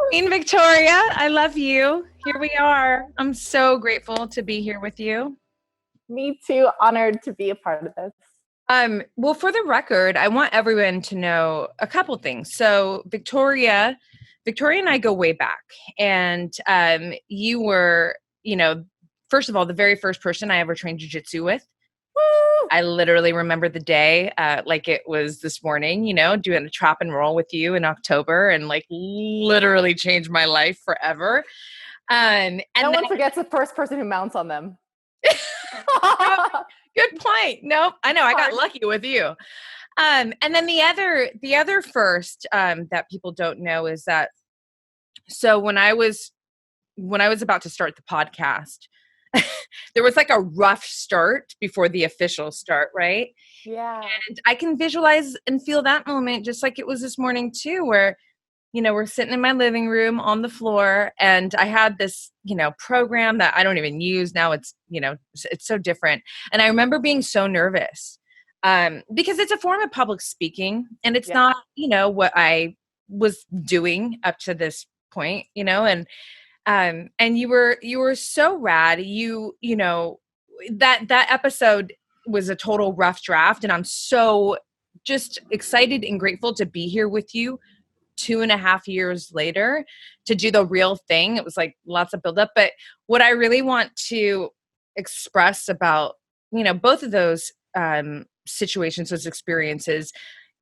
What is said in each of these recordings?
Queen Victoria, I love you. Here we are. I'm so grateful to be here with you. Me too. Honored to be a part of this. Well, for the record, I want everyone to know a couple things. So Victoria and I go way back. And you were, first of all, the very first person I ever trained jiu-jitsu with. Woo! I literally remember the day like it was this morning, doing a trap and roll with you in October, and like literally changed my life forever. And no one forgets the first person who mounts on them. Good point. Nope. I know. I got lucky with you. And then the other first that people don't know is that, so when I was about to start the podcast, there was like a rough start before the official start, right? Yeah. And I can visualize and feel that moment just like it was this morning too, where, we're sitting in my living room on the floor, and I had this, program that I don't even use now. It's, it's so different. And I remember being so nervous because it's a form of public speaking, and it's not, what I was doing up to this point, and you were so rad. That episode was a total rough draft, and I'm so just excited and grateful to be here with you 2.5 years later to do the real thing. It was like lots of buildup, but what I really want to express about, both of those situations, those experiences,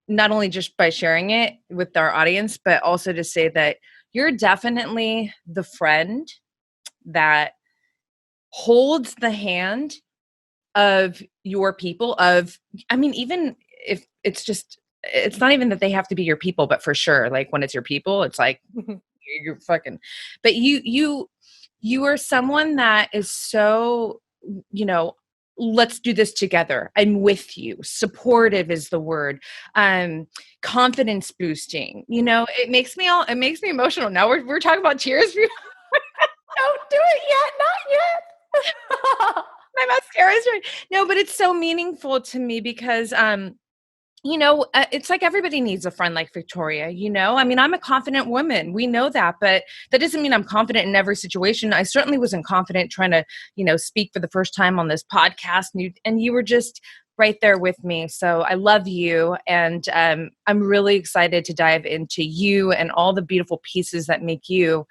not only just by sharing it with our audience, but also to say that you're definitely the friend that holds the hand of your people, even if it's not even that they have to be your people, but for sure, like when it's your people, it's like you're fucking, but you are someone that is so, let's do this together. I'm with you. Supportive is the word. Confidence boosting, it makes me emotional. Now we're talking about tears. Don't do it yet. Not yet. My mascara is right. No, but it's so meaningful to me because, it's like everybody needs a friend like Victoria, I'm a confident woman. We know that, but that doesn't mean I'm confident in every situation. I certainly wasn't confident trying to, speak for the first time on this podcast, and you were just right there with me. So I love you. And I'm really excited to dive into you and all the beautiful pieces that make you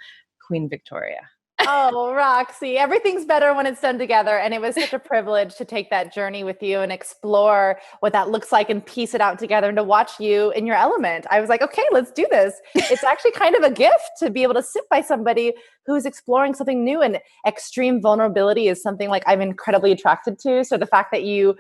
Queen Victoria. Oh, Roxy, everything's better when it's done together. And it was such a privilege to take that journey with you and explore what that looks like and piece it out together and to watch you in your element. I was like, okay, let's do this. It's actually kind of a gift to be able to sit by somebody who's exploring something new, and extreme vulnerability is something like I'm incredibly attracted to. So the fact that you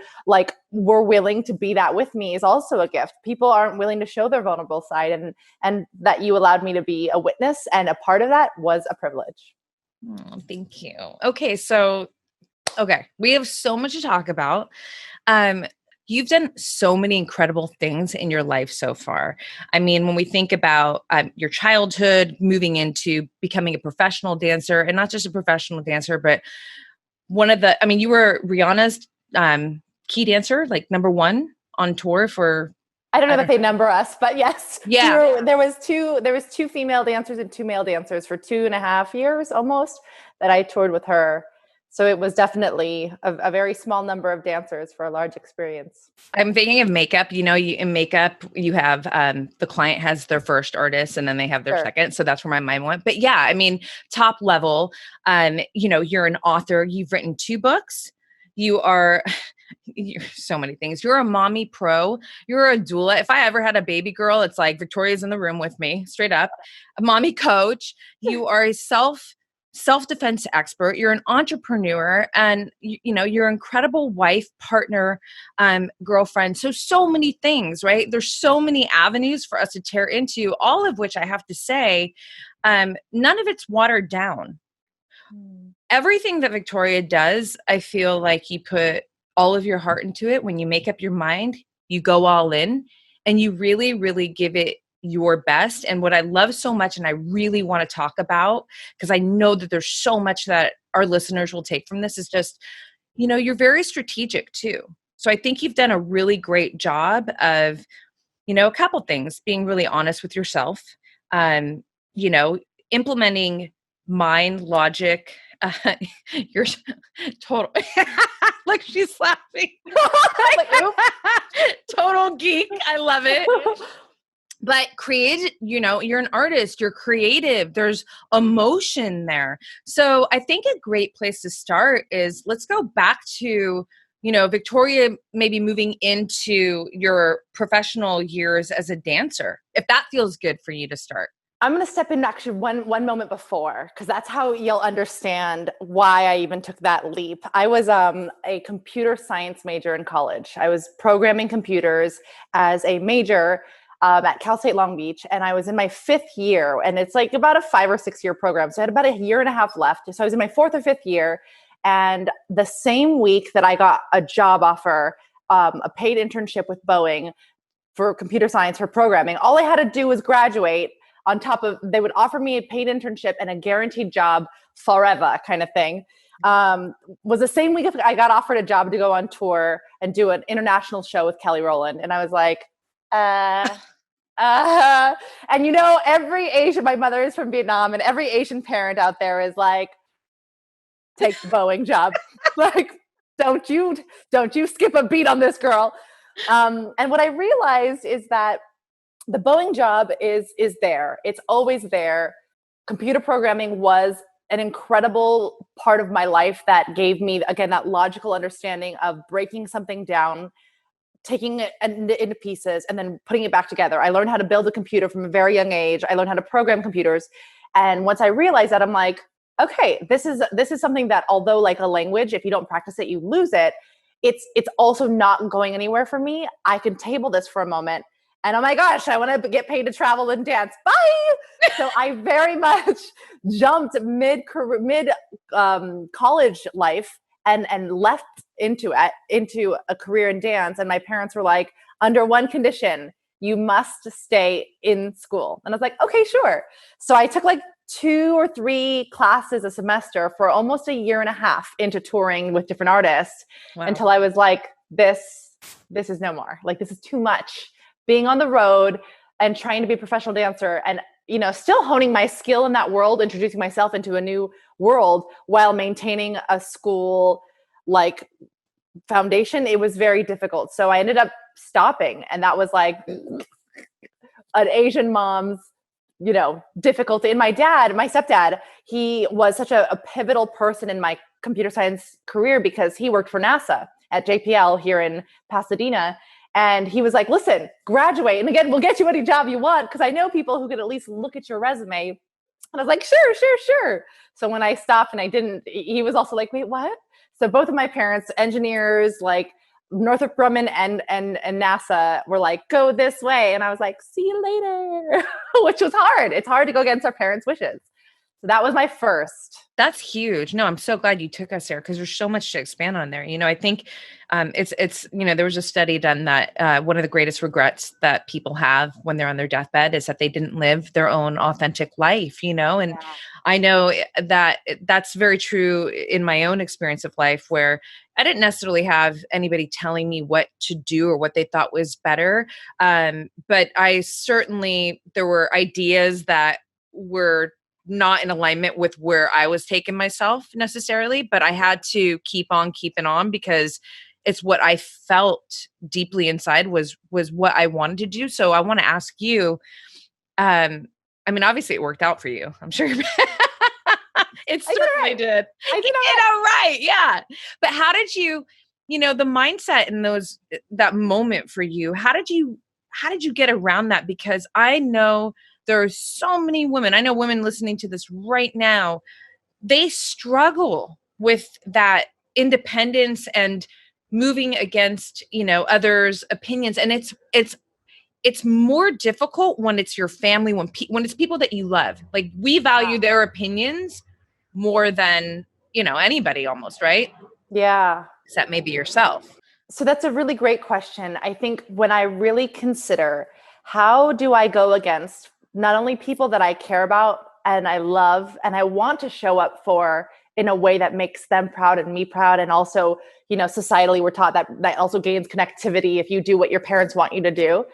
were willing to be that with me is also a gift. People aren't willing to show their vulnerable side, and that you allowed me to be a witness and a part of that was a privilege. Oh, thank you. Okay. We have so much to talk about. You've done so many incredible things in your life so far. When we think about your childhood, moving into becoming a professional dancer, and not just a professional dancer, but you were Rihanna's key dancer, like #1 on tour for. I don't know that they number us, but yes. Yeah. There was two female dancers and 2 male dancers for 2.5 years almost that I toured with her. So it was definitely a very small number of dancers for a large experience. I'm thinking of makeup. In makeup, you have the client has their first artist and then they have their second. So that's where my mind went. But yeah, top level, you're an author. You've written 2 books. You're so many things. You're a mommy pro. You're a doula. If I ever had a baby girl, it's like Victoria's in the room with me, straight up. A mommy coach. You are a self-defense expert. You're an entrepreneur, and you're an incredible wife, partner, girlfriend. So many things, right? There's so many avenues for us to tear into, all of which I have to say, none of it's watered down. Everything that Victoria does, I feel like you put all of your heart into it. When you make up your mind, you go all in, and you really, really give it your best. And what I love so much, and I really want to talk about, because I know that there's so much that our listeners will take from this, is just, you're very strategic too. So I think you've done a really great job of, a couple things, being really honest with yourself, implementing mind, logic. You're total, like she's laughing. Total geek. I love it. But you're an artist, you're creative, there's emotion there. So I think a great place to start is, let's go back to, Victoria, maybe moving into your professional years as a dancer, if that feels good for you to start. I'm going to step in actually one moment before, because that's how you'll understand why I even took that leap. I was a computer science major in college. I was programming computers as a major at Cal State Long Beach. And I was in my 5th year, and it's like about a 5 or 6 year program. So I had about a year and a half left. So I was in my 4th or 5th year. And the same week that I got a job offer, a paid internship with Boeing for computer science for programming, all I had to do was graduate. On top of, they would offer me a paid internship and a guaranteed job forever kind of thing. Was the same week I got offered a job to go on tour and do an international show with Kelly Rowland. And I was like, and every Asian, my mother is from Vietnam, and every Asian parent out there is like, take the Boeing job. Like, don't you skip a beat on this girl. And what I realized is that the Boeing job is there. It's always there. Computer programming was an incredible part of my life that gave me, again, that logical understanding of breaking something down, taking it into pieces, and then putting it back together. I learned how to build a computer from a very young age. I learned how to program computers. And once I realized that, I'm like, okay, this is something that, although like a language, if you don't practice it, you lose it. It's also not going anywhere for me. I can table this for a moment. And oh my gosh, I want to get paid to travel and dance. Bye. So I very much jumped mid college life and left into a career in dance. And my parents were like, under one condition, you must stay in school. And I was like, okay, sure. So I took like 2 or 3 classes a semester for almost a year and a half into touring with different artists. Wow. Until I was like, this is no more. Like, this is too much. Being on the road and trying to be a professional dancer and, still honing my skill in that world, introducing myself into a new world while maintaining a school like foundation, it was very difficult. So I ended up stopping. And that was like an Asian mom's, difficulty. And my stepdad, he was such a pivotal person in my computer science career because he worked for NASA at JPL here in Pasadena. And he was like, listen, graduate. And again, we'll get you any job you want, because I know people who could at least look at your resume. And I was like, sure. So when I stopped and I didn't, he was also like, wait, what? So both of my parents, engineers, like Northrop Grumman and NASA, were like, go this way. And I was like, see you later, which was hard. It's hard to go against our parents' wishes. So that was my first. That's huge. No, I'm so glad you took us there, because there's so much to expand on there. I think it's there was a study done that one of the greatest regrets that people have when they're on their deathbed is that they didn't live their own authentic life, and yeah. I know that that's very true in my own experience of life, where I didn't necessarily have anybody telling me what to do or what they thought was better. But there were ideas that were not in alignment with where I was taking myself necessarily, but I had to keep on keeping on because it's what I felt deeply inside was what I wanted to do. So I want to ask you, obviously it worked out for you. I'm sure it certainly did. I did all right. Yeah. But how did you, the mindset in that moment for you, how did you get around that? Because I know there are so many women. I know women listening to this right now, they struggle with that independence and moving against, others' opinions. And it's more difficult when it's your family, when it's people that you love. Like, we value their opinions more than, anybody almost, right? Yeah. Except maybe yourself. So that's a really great question. I think when I really consider, how do I go against not only people that I care about and I love and I want to show up for in a way that makes them proud and me proud, and also, societally we're taught that also gains connectivity if you do what your parents want you to do.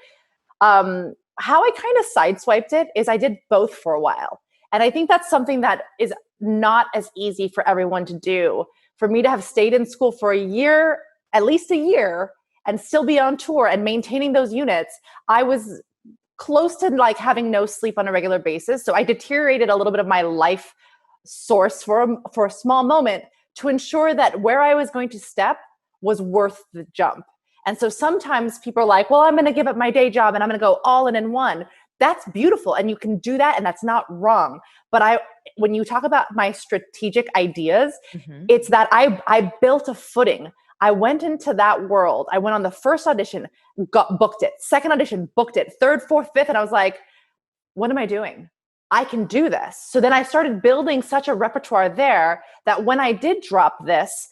how I kind of sideswiped it is I did both for a while. And I think that's something that is not as easy for everyone to do. For me to have stayed in school for a year, at least a year, and still be on tour and maintaining those units, I was close to like having no sleep on a regular basis. So I deteriorated a little bit of my life source for a small moment to ensure that where I was going to step was worth the jump. And so sometimes people are like, well, I'm going to give up my day job and I'm going to go all in one. That's beautiful. And you can do that. And that's not wrong. But when you talk about my strategic ideas, it's that I built a footing. I went into that world. I went on the first audition, booked it. Second audition, booked it. Third, fourth, fifth. And I was like, what am I doing? I can do this. So then I started building such a repertoire there that when I did drop this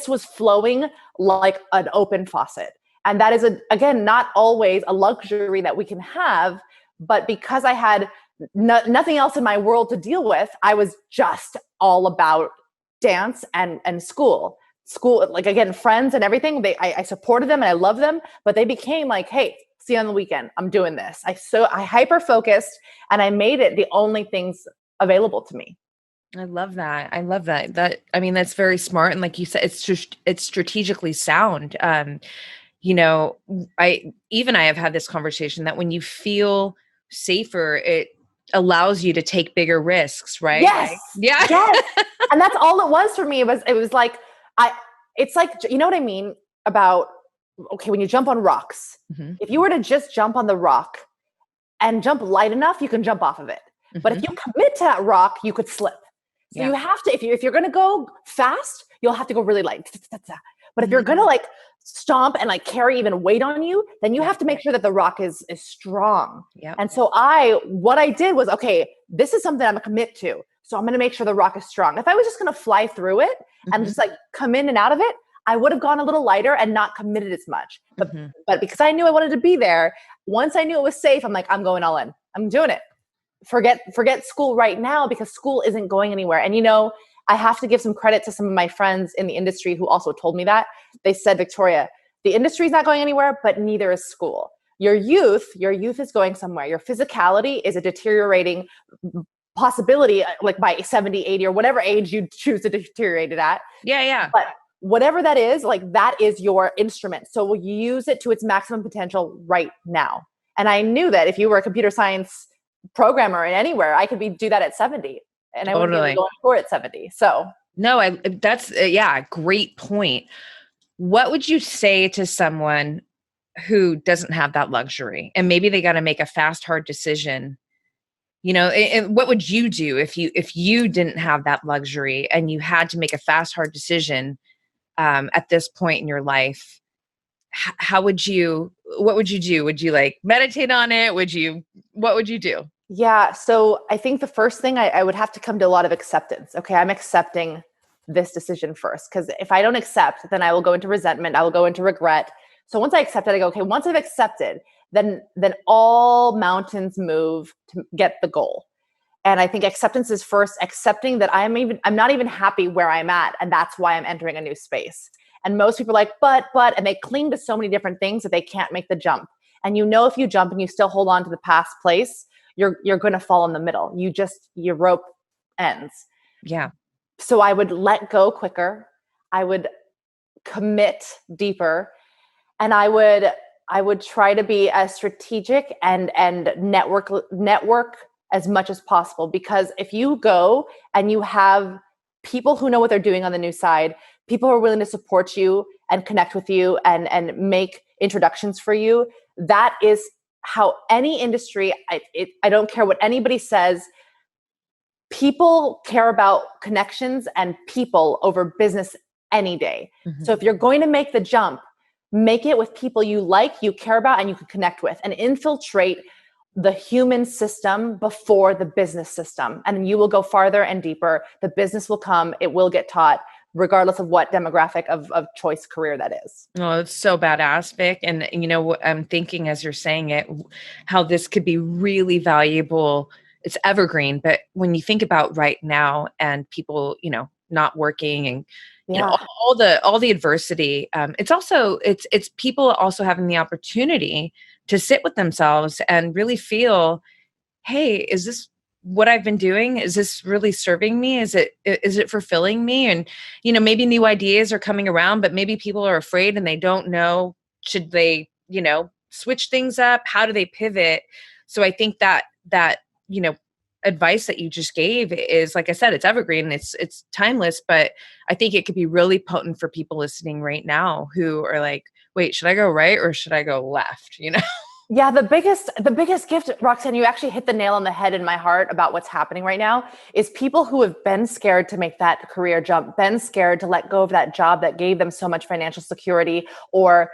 was flowing like an open faucet. And that is, again, not always a luxury that we can have. But because I had nothing else in my world to deal with, I was just all about dance and school, like, again, friends and everything. I supported them and I love them, but they became like, hey, see you on the weekend. I'm doing this. I hyper-focused and I made it the only things available to me. I love that. That's very smart. And like you said, it's strategically sound. I have had this conversation that when you feel safer, it allows you to take bigger risks, right? Yes. Yeah. Yes. And that's all it was for me. It was like, it's like, you know what I mean about, okay, when you jump on rocks, if you were to just jump on the rock and jump light enough, you can jump off of it. But if you commit to that rock, you could slip. So you have to, if you're going to go fast, you'll have to go really light. But if you're going to like stomp and like carry even weight on you, then you have to make sure that the rock is strong. And so what I did was, okay, this is something I'm going to commit to. So I'm going to make sure the rock is strong. If I was just going to fly through it and just like come in and out of it, I would have gone a little lighter and not committed as much. But because I knew I wanted to be there, once I knew it was safe, I'm like, I'm going all in. I'm doing it. Forget school right now because school isn't going anywhere. And I have to give some credit to some of my friends in the industry who also told me that. They said, Victoria, the industry is not going anywhere, but neither is school. Your youth is going somewhere. Your physicality is a deteriorating possibility, like by 70, 80, or whatever age you choose to deteriorate it at. Yeah. But whatever that is, like that is your instrument. So we'll use it to its maximum potential right now. And I knew that if you were a computer science programmer in anywhere, I could do that at 70. And I wouldn't be going for it at 70. So no, that's a great point. What would you say to someone who doesn't have that luxury and maybe they got to make a fast, hard decision? And what would you do if you didn't have that luxury and you had to make a fast, hard decision at this point in your life? What would you do? Would you like meditate on it? What would you do? Yeah. So I think the first thing I would have to come to a lot of acceptance. Okay. I'm accepting this decision first. Because if I don't accept, then I will go into resentment. I will go into regret. So once I accept it, I go, okay, once I've accepted, then all mountains move to get the goal. And I think acceptance is first accepting that I'm not even happy where I'm at. And that's why I'm entering a new space. And most people are like, but, and they cling to so many different things that they can't make the jump. And if you jump and you still hold on to the past place, you're going to fall in the middle. Your rope ends. Yeah. So I would let go quicker. I would commit deeper. And I would try to be as strategic and network as much as possible. Because if you go and you have people who know what they're doing on the new side, people who are willing to support you and connect with you and make introductions for you, that is how any industry, I don't care what anybody says, people care about connections and people over business any day. So if you're going to make the jump, make it with people you like, you care about, and you can connect with, and infiltrate the human system before the business system. And you will go farther and deeper. The business will come, it will get taught, regardless of what demographic of choice career that is. Oh, it's so badass, Vic. And what I'm thinking as you're saying it, how this could be really valuable, it's evergreen. But when you think about right now and people, not working and, Yeah. all the adversity, it's people also having the opportunity to sit with themselves and really feel, hey, is this what I've been doing? Is this really serving me? Is it fulfilling me? And, maybe new ideas are coming around, but maybe people are afraid and they don't know, should they, switch things up? How do they pivot? So I think that, advice that you just gave is, like I said, it's evergreen, it's timeless, but I think it could be really potent for people listening right now who are like, wait, should I go right or should I go left? Yeah, the biggest gift, Roxanne, you actually hit the nail on the head in my heart about what's happening right now, is people who have been scared to make that career jump, been scared to let go of that job that gave them so much financial security, or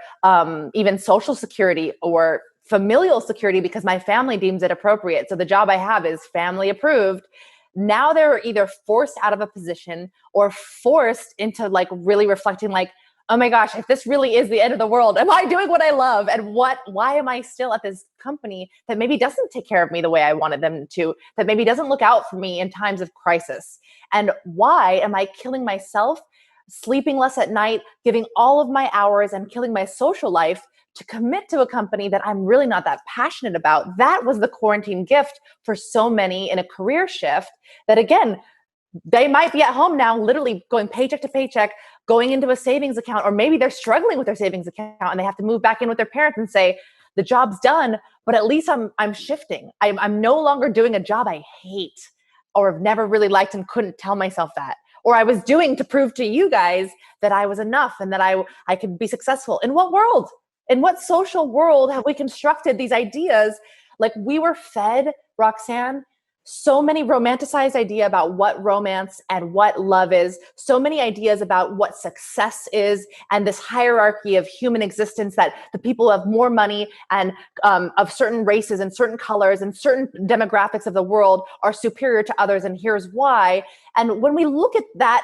even social security or familial security, because my family deems it appropriate. So the job I have is family approved. Now they're either forced out of a position or forced into like really reflecting like, oh my gosh, if this really is the end of the world, am I doing what I love? And why am I still at this company that maybe doesn't take care of me the way I wanted them to, that maybe doesn't look out for me in times of crisis? And why am I killing myself, sleeping less at night, giving all of my hours and killing my social life to commit to a company that I'm really not that passionate about? That was the quarantine gift for so many in a career shift that, again, they might be at home now, literally going paycheck to paycheck, going into a savings account, or maybe they're struggling with their savings account and they have to move back in with their parents and say, the job's done, but at least I'm shifting. I'm no longer doing a job I hate or have never really liked and couldn't tell myself that. Or I was doing to prove to you guys that I was enough and that I could be successful. In what world? In what social world have we constructed these ideas? Like, we were fed, Roxanne, so many romanticized idea about what romance and what love is, so many ideas about what success is, and this hierarchy of human existence that the people who have more money and of certain races and certain colors and certain demographics of the world are superior to others, and here's why. And when we look at that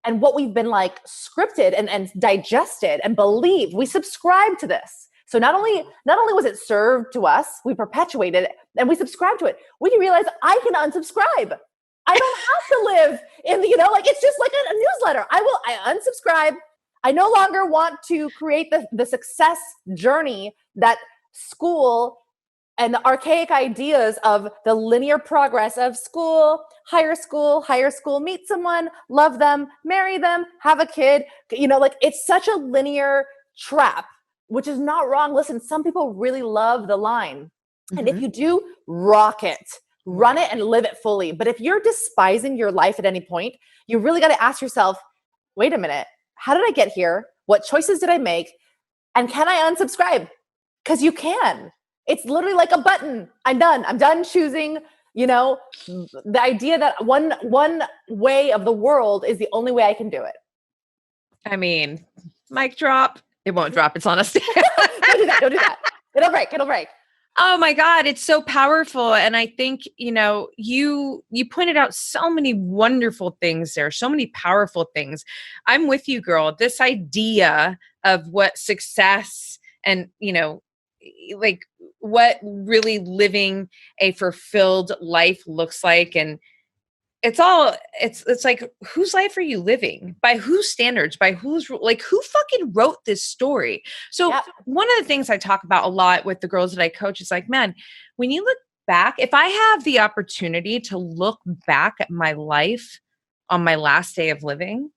and what we've been like scripted and digested and believed, we subscribe to this. So not only was it served to us, we perpetuated it and we subscribe to it. We realize I can unsubscribe. I don't have to live in the, like, it's just like a newsletter. I unsubscribe. I no longer want to create the success journey that school and the archaic ideas of the linear progress of school, higher school, meet someone, love them, marry them, have a kid. Like, it's such a linear trap, which is not wrong. Listen, some people really love the line. Mm-hmm. And if you do, rock it, run it and live it fully. But if you're despising your life at any point, you really got to ask yourself, wait a minute, how did I get here? What choices did I make? And can I unsubscribe? Because you can. It's literally like a button. I'm done choosing, the idea that one way of the world is the only way I can do it. I mean, mic drop. It won't drop. It's on a stand. Don't do that. It'll break. Oh my God. It's so powerful. And I think, you pointed out so many wonderful things there, so many powerful things. I'm with you, girl. This idea of what success and, like what really living a fulfilled life looks like. And it's like, whose life are you living? By whose standards? By who fucking wrote this story? So One of the things I talk about a lot with the girls that I coach is like, man, when you look back, if I have the opportunity to look back at my life on my last day of living,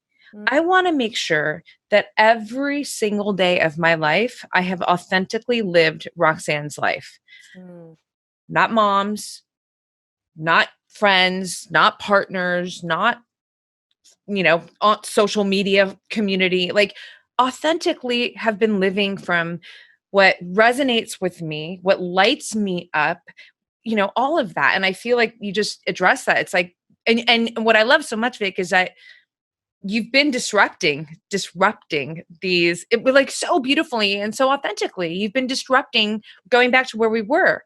I want to make sure that every single day of my life, I have authentically lived Roxanne's life. Not mom's, not friends, not partners, not, on social media community, like authentically have been living from what resonates with me, what lights me up, all of that. And I feel like you just address that. It's like, and what I love so much, Vic, is that you've been disrupting these, it was like so beautifully and so authentically. You've been disrupting, going back to where we were,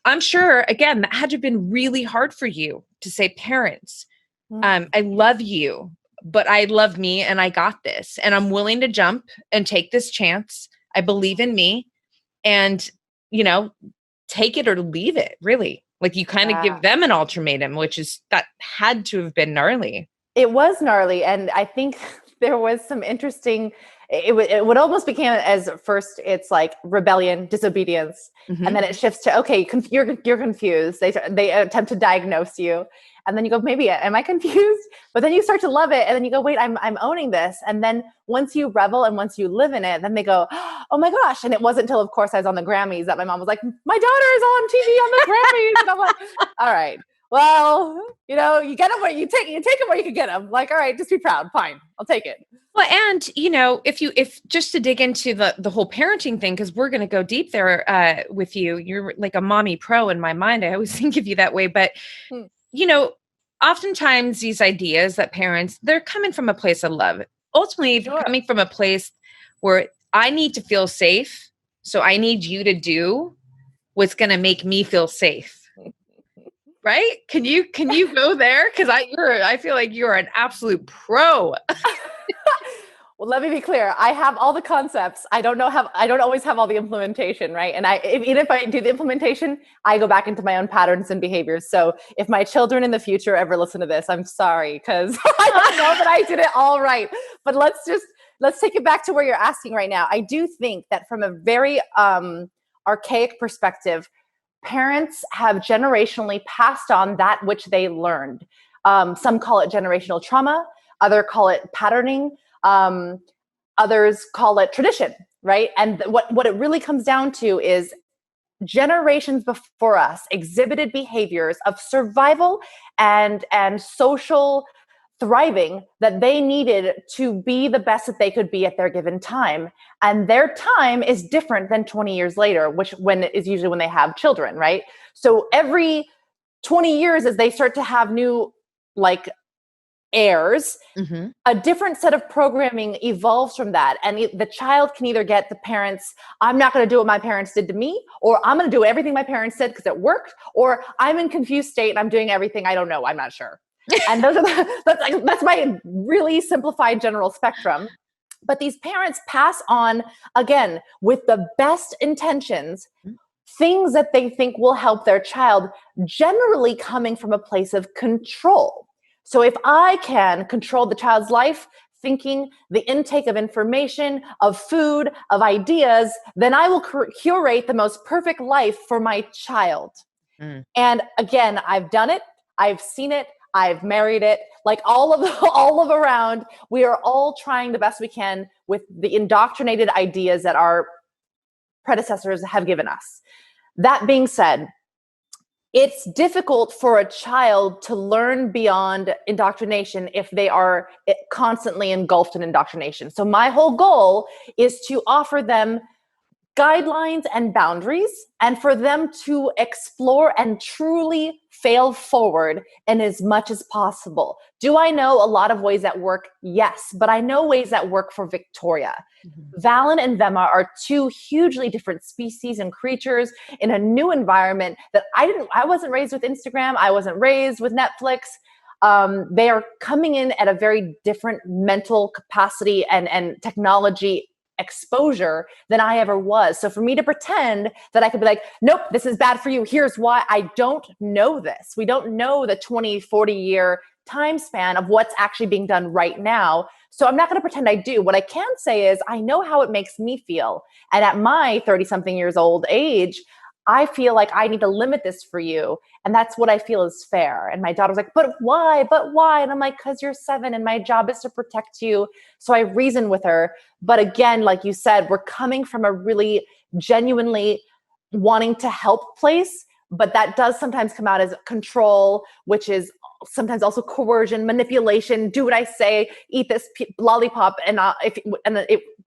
I'm sure, again, that had to have been really hard for you to say, parents, I love you, but I love me and I got this. And I'm willing to jump and take this chance. I believe in me and, take it or leave it, really. Like you kind of give them an ultimatum, that had to have been gnarly. It was gnarly. And I think there was some interesting, it would almost became as first it's like rebellion, disobedience. Mm-hmm. And then it shifts to, okay, you're confused. They attempt to diagnose you. And then you go, maybe, am I confused? But then you start to love it. And then you go, wait, I'm owning this. And then once you revel and once you live in it, then they go, oh my gosh. And it wasn't until, of course, I was on the Grammys that my mom was like, my daughter is on TV on the Grammys. And I'm like, all right, well, you get them where you take them where you can get them. Like, all right, just be proud. Fine. I'll take it. Well, and if just to dig into the whole parenting thing, because we're going to go deep there with you, you're like a mommy pro in my mind. I always think of you that way, but oftentimes these ideas that parents, they're coming from a place of love. Ultimately, they're coming from a place where I need to feel safe. So I need you to do what's going to make me feel safe. Right? Can you go there? Because I feel like you're an absolute pro. Well, let me be clear. I have all the concepts. I don't always have all the implementation, right? And even if I do the implementation, I go back into my own patterns and behaviors. So if my children in the future ever listen to this, I'm sorry, because I don't know that I did it all right. But let's take it back to where you're asking right now. I do think that from a very archaic perspective, parents have generationally passed on that which they learned. Some call it generational trauma. Others call it patterning. Others call it tradition, right? And what it really comes down to is generations before us exhibited behaviors of survival and social thriving that they needed to be the best that they could be at their given time. And their time is different than 20 years later, when is usually when they have children, right? So every 20 years, as they start to have new, heirs, mm-hmm. a different set of programming evolves from that. And the child can either get the parents, I'm not going to do what my parents did to me, or I'm going to do everything my parents said because it worked, or I'm in confused state and I'm doing everything I don't know, I'm not sure. And those are that's my really simplified general spectrum. But these parents pass on, again, with the best intentions, things that they think will help their child, generally coming from a place of control. So if I can control the child's life, thinking, the intake of information, of food, of ideas, then I will curate the most perfect life for my child. Mm. And again, I've done it. I've seen it. I've married it. Like all of around, we are all trying the best we can with the indoctrinated ideas that our predecessors have given us. That being said, it's difficult for a child to learn beyond indoctrination if they are constantly engulfed in indoctrination. So my whole goal is to offer them guidelines and boundaries, and for them to explore and truly fail forward in as much as possible. Do I know a lot of ways that work? Yes, but I know ways that work for Victoria. Mm-hmm. Valen and Vema are two hugely different species and creatures in a new environment that I wasn't raised with Instagram. I wasn't raised with Netflix. They are coming in at a very different mental capacity and technology exposure than I ever was. So for me to pretend that I could be like, nope, this is bad for you. Here's why. I don't know this. We don't know the 20, 40 year time span of what's actually being done right now. So I'm not going to pretend I do. What I can say is I know how it makes me feel. And at my 30 something years old age, I feel like I need to limit this for you. And that's what I feel is fair. And my daughter's like, but why? But why? And I'm like, because you're 7 and my job is to protect you. So I reason with her. But again, like you said, we're coming from a really genuinely wanting to help place. But that does sometimes come out as control, which is sometimes also coercion, manipulation. Do what I say, eat this lollipop, and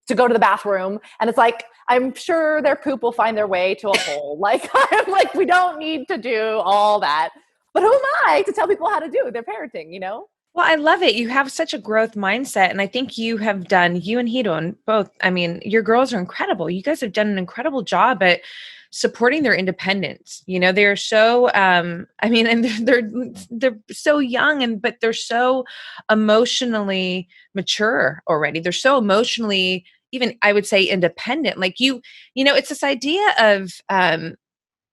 to go to the bathroom. And it's like, I'm sure their poop will find their way to a hole. Like, I'm like, we don't need to do all that. But who am I to tell people how to do their parenting, you know? Well, I love it. You have such a growth mindset. And I think you and Hidon both, I mean, your girls are incredible. You guys have done an incredible job at supporting their independence. You know, they're so, and they're so young but they're so emotionally mature already. They're so emotionally, even I would say independent. Like it's this idea of,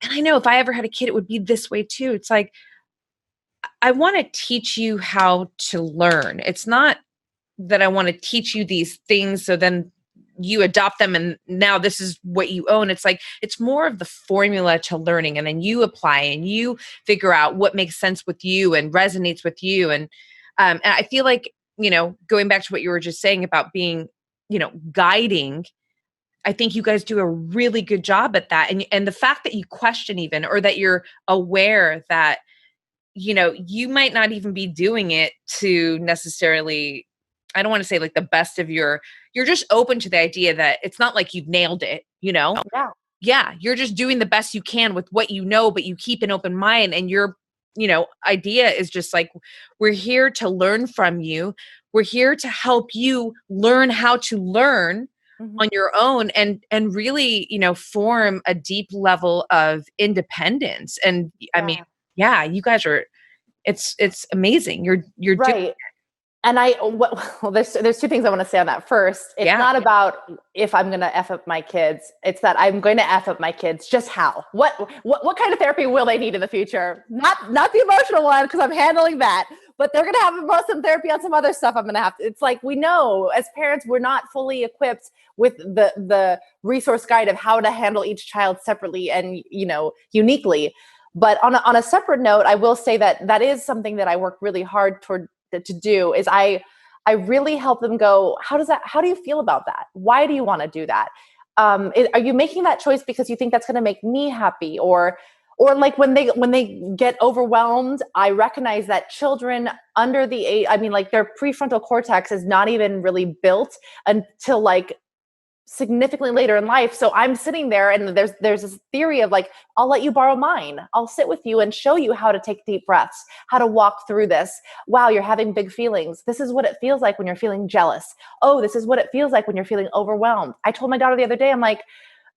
And I know if I ever had a kid, it would be this way too. It's like, I want to teach you how to learn. It's not that I want to teach you these things so then you adopt them and now this is what you own. It's like, it's more of the formula to learning, and then you apply and you figure out what makes sense with you and resonates with you. And I feel like, going back to what you were just saying about being, guiding, I think you guys do a really good job at that. And the fact that you question even, or that you're aware that, you might not even be doing it to necessarily, I don't want to say like the best of you're just open to the idea that it's not like you've nailed it. Yeah. Yeah, you're just doing the best you can with what you know, but you keep an open mind, and your, idea is just like, we're here to learn from you. We're here to help you learn how to learn on your own, and really, form a deep level of independence. And I mean, yeah, you guys are, it's amazing. You're doing Right. And well, there's two things I want to say on that. First, it's not about if I'm going to F up my kids. It's that I'm going to F up my kids. Just how? What kind of therapy will they need in the future? Not the emotional one, because I'm handling that. But they're going to have some therapy on some other stuff. I'm going to have to. It's like, we know as parents, we're not fully equipped with the resource guide of how to handle each child separately and uniquely. But on a separate note, I will say that is something that I work really hard to do. Is I really help them go, how do you feel about that? Why do you want to do that? Are you making that choice because you think that's going to make me happy? Or like when they get overwhelmed, I recognize that children under the age, I mean, like their prefrontal cortex is not even really built until like significantly later in life. So I'm sitting there, and there's this theory of like, I'll let you borrow mine. I'll sit with you and show you how to take deep breaths, how to walk through this. Wow, you're having big feelings. This is what it feels like when you're feeling jealous. Oh, this is what it feels like when you're feeling overwhelmed. I told my daughter the other day, I'm like,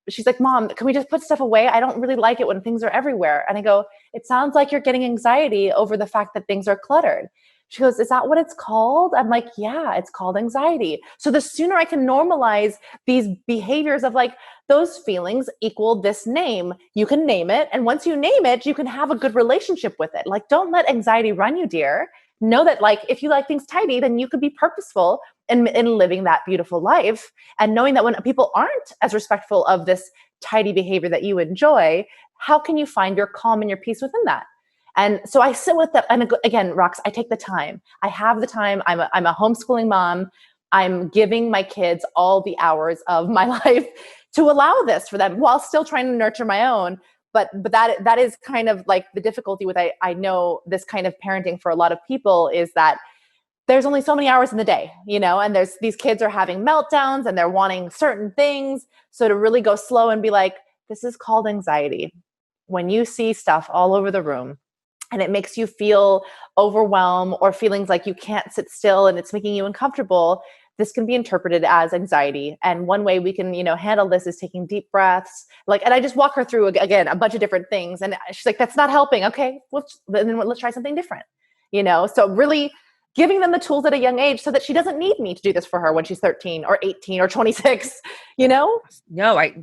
she's like, Mom, can we just put stuff away? I don't really like it when things are everywhere. And I go, it sounds like you're getting anxiety over the fact that things are cluttered. She goes, is that what it's called? I'm like, yeah, it's called anxiety. So the sooner I can normalize these behaviors of like, those feelings equal this name, you can name it. And once you name it, you can have a good relationship with it. Like, don't let anxiety run you, dear. Know that like, if you like things tidy, then you could be purposeful in living that beautiful life. And knowing that when people aren't as respectful of this tidy behavior that you enjoy, how can you find your calm and your peace within that? And so I sit with that. And again, Rox, I take the time. I have the time. I'm a homeschooling mom. I'm giving my kids all the hours of my life to allow this for them while still trying to nurture my own. But that is kind of like the difficulty with, I know this kind of parenting for a lot of people is that there's only so many hours in the day, and these kids are having meltdowns and they're wanting certain things. So to really go slow and be like, this is called anxiety. When you see stuff all over the room, and it makes you feel overwhelmed or feelings like you can't sit still and it's making you uncomfortable, this can be interpreted as anxiety. And one way we can, handle this is taking deep breaths. And I just walk her through, again, a bunch of different things. And she's like, that's not helping. Okay, then let's try something different. So really giving them the tools at a young age so that she doesn't need me to do this for her when she's 13 or 18 or 26, No, I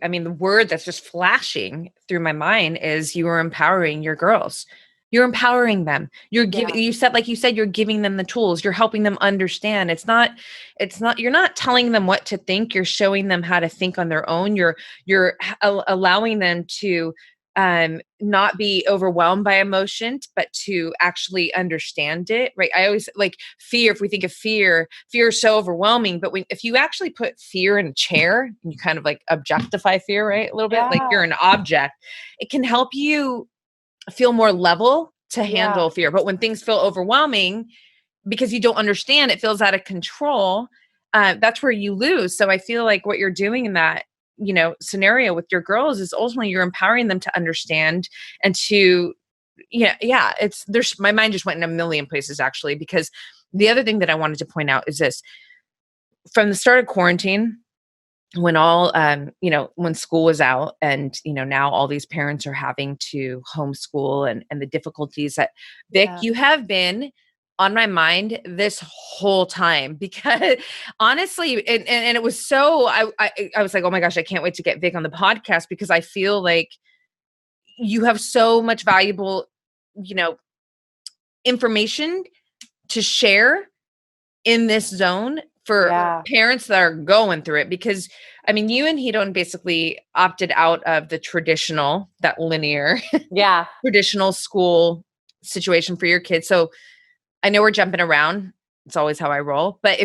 mean, the word that's just flashing through my mind is you are empowering your girls. You're empowering them. You're giving, like you said, you're giving them the tools. You're helping them understand. It's not, you're not telling them what to think. You're showing them how to think on their own. You're allowing them to not be overwhelmed by emotion, but to actually understand it. Right. I always like fear. If we think of fear is so overwhelming, but if you actually put fear in a chair and you kind of like objectify fear, right? A little bit like you're an object, it can help you feel more level to handle fear. But when things feel overwhelming because you don't understand, it feels out of control. That's where you lose. So I feel like what you're doing in that, scenario with your girls is ultimately you're empowering them to understand and to, my mind just went in a million places actually, because the other thing that I wanted to point out is this: from the start of quarantine, when when school was out and, now all these parents are having to homeschool and the difficulties that Vic, you have been on my mind this whole time, because honestly, and it was so, I was like, oh my gosh, I can't wait to get Vic on the podcast, because I feel like you have so much valuable, information to share in this zone for parents that are going through it. Because you and Hedon basically opted out of the traditional, that linear, traditional school situation for your kids. So I know we're jumping around. It's always how I roll. But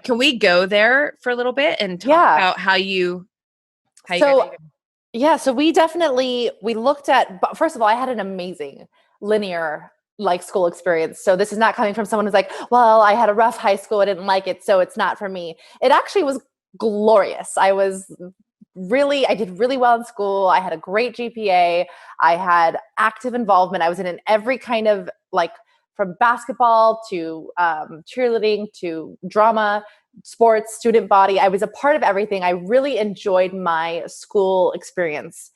can we go there for a little bit and talk about how you so we looked at, first of all, I had an amazing linear school experience. So this is not coming from someone who's like, well, I had a rough high school, I didn't like it, so it's not for me. It actually was glorious. I did really well in school. I had a great GPA. I had active involvement. I was in every kind of from basketball to cheerleading to drama, sports, student body. I was a part of everything. I really enjoyed my school experience.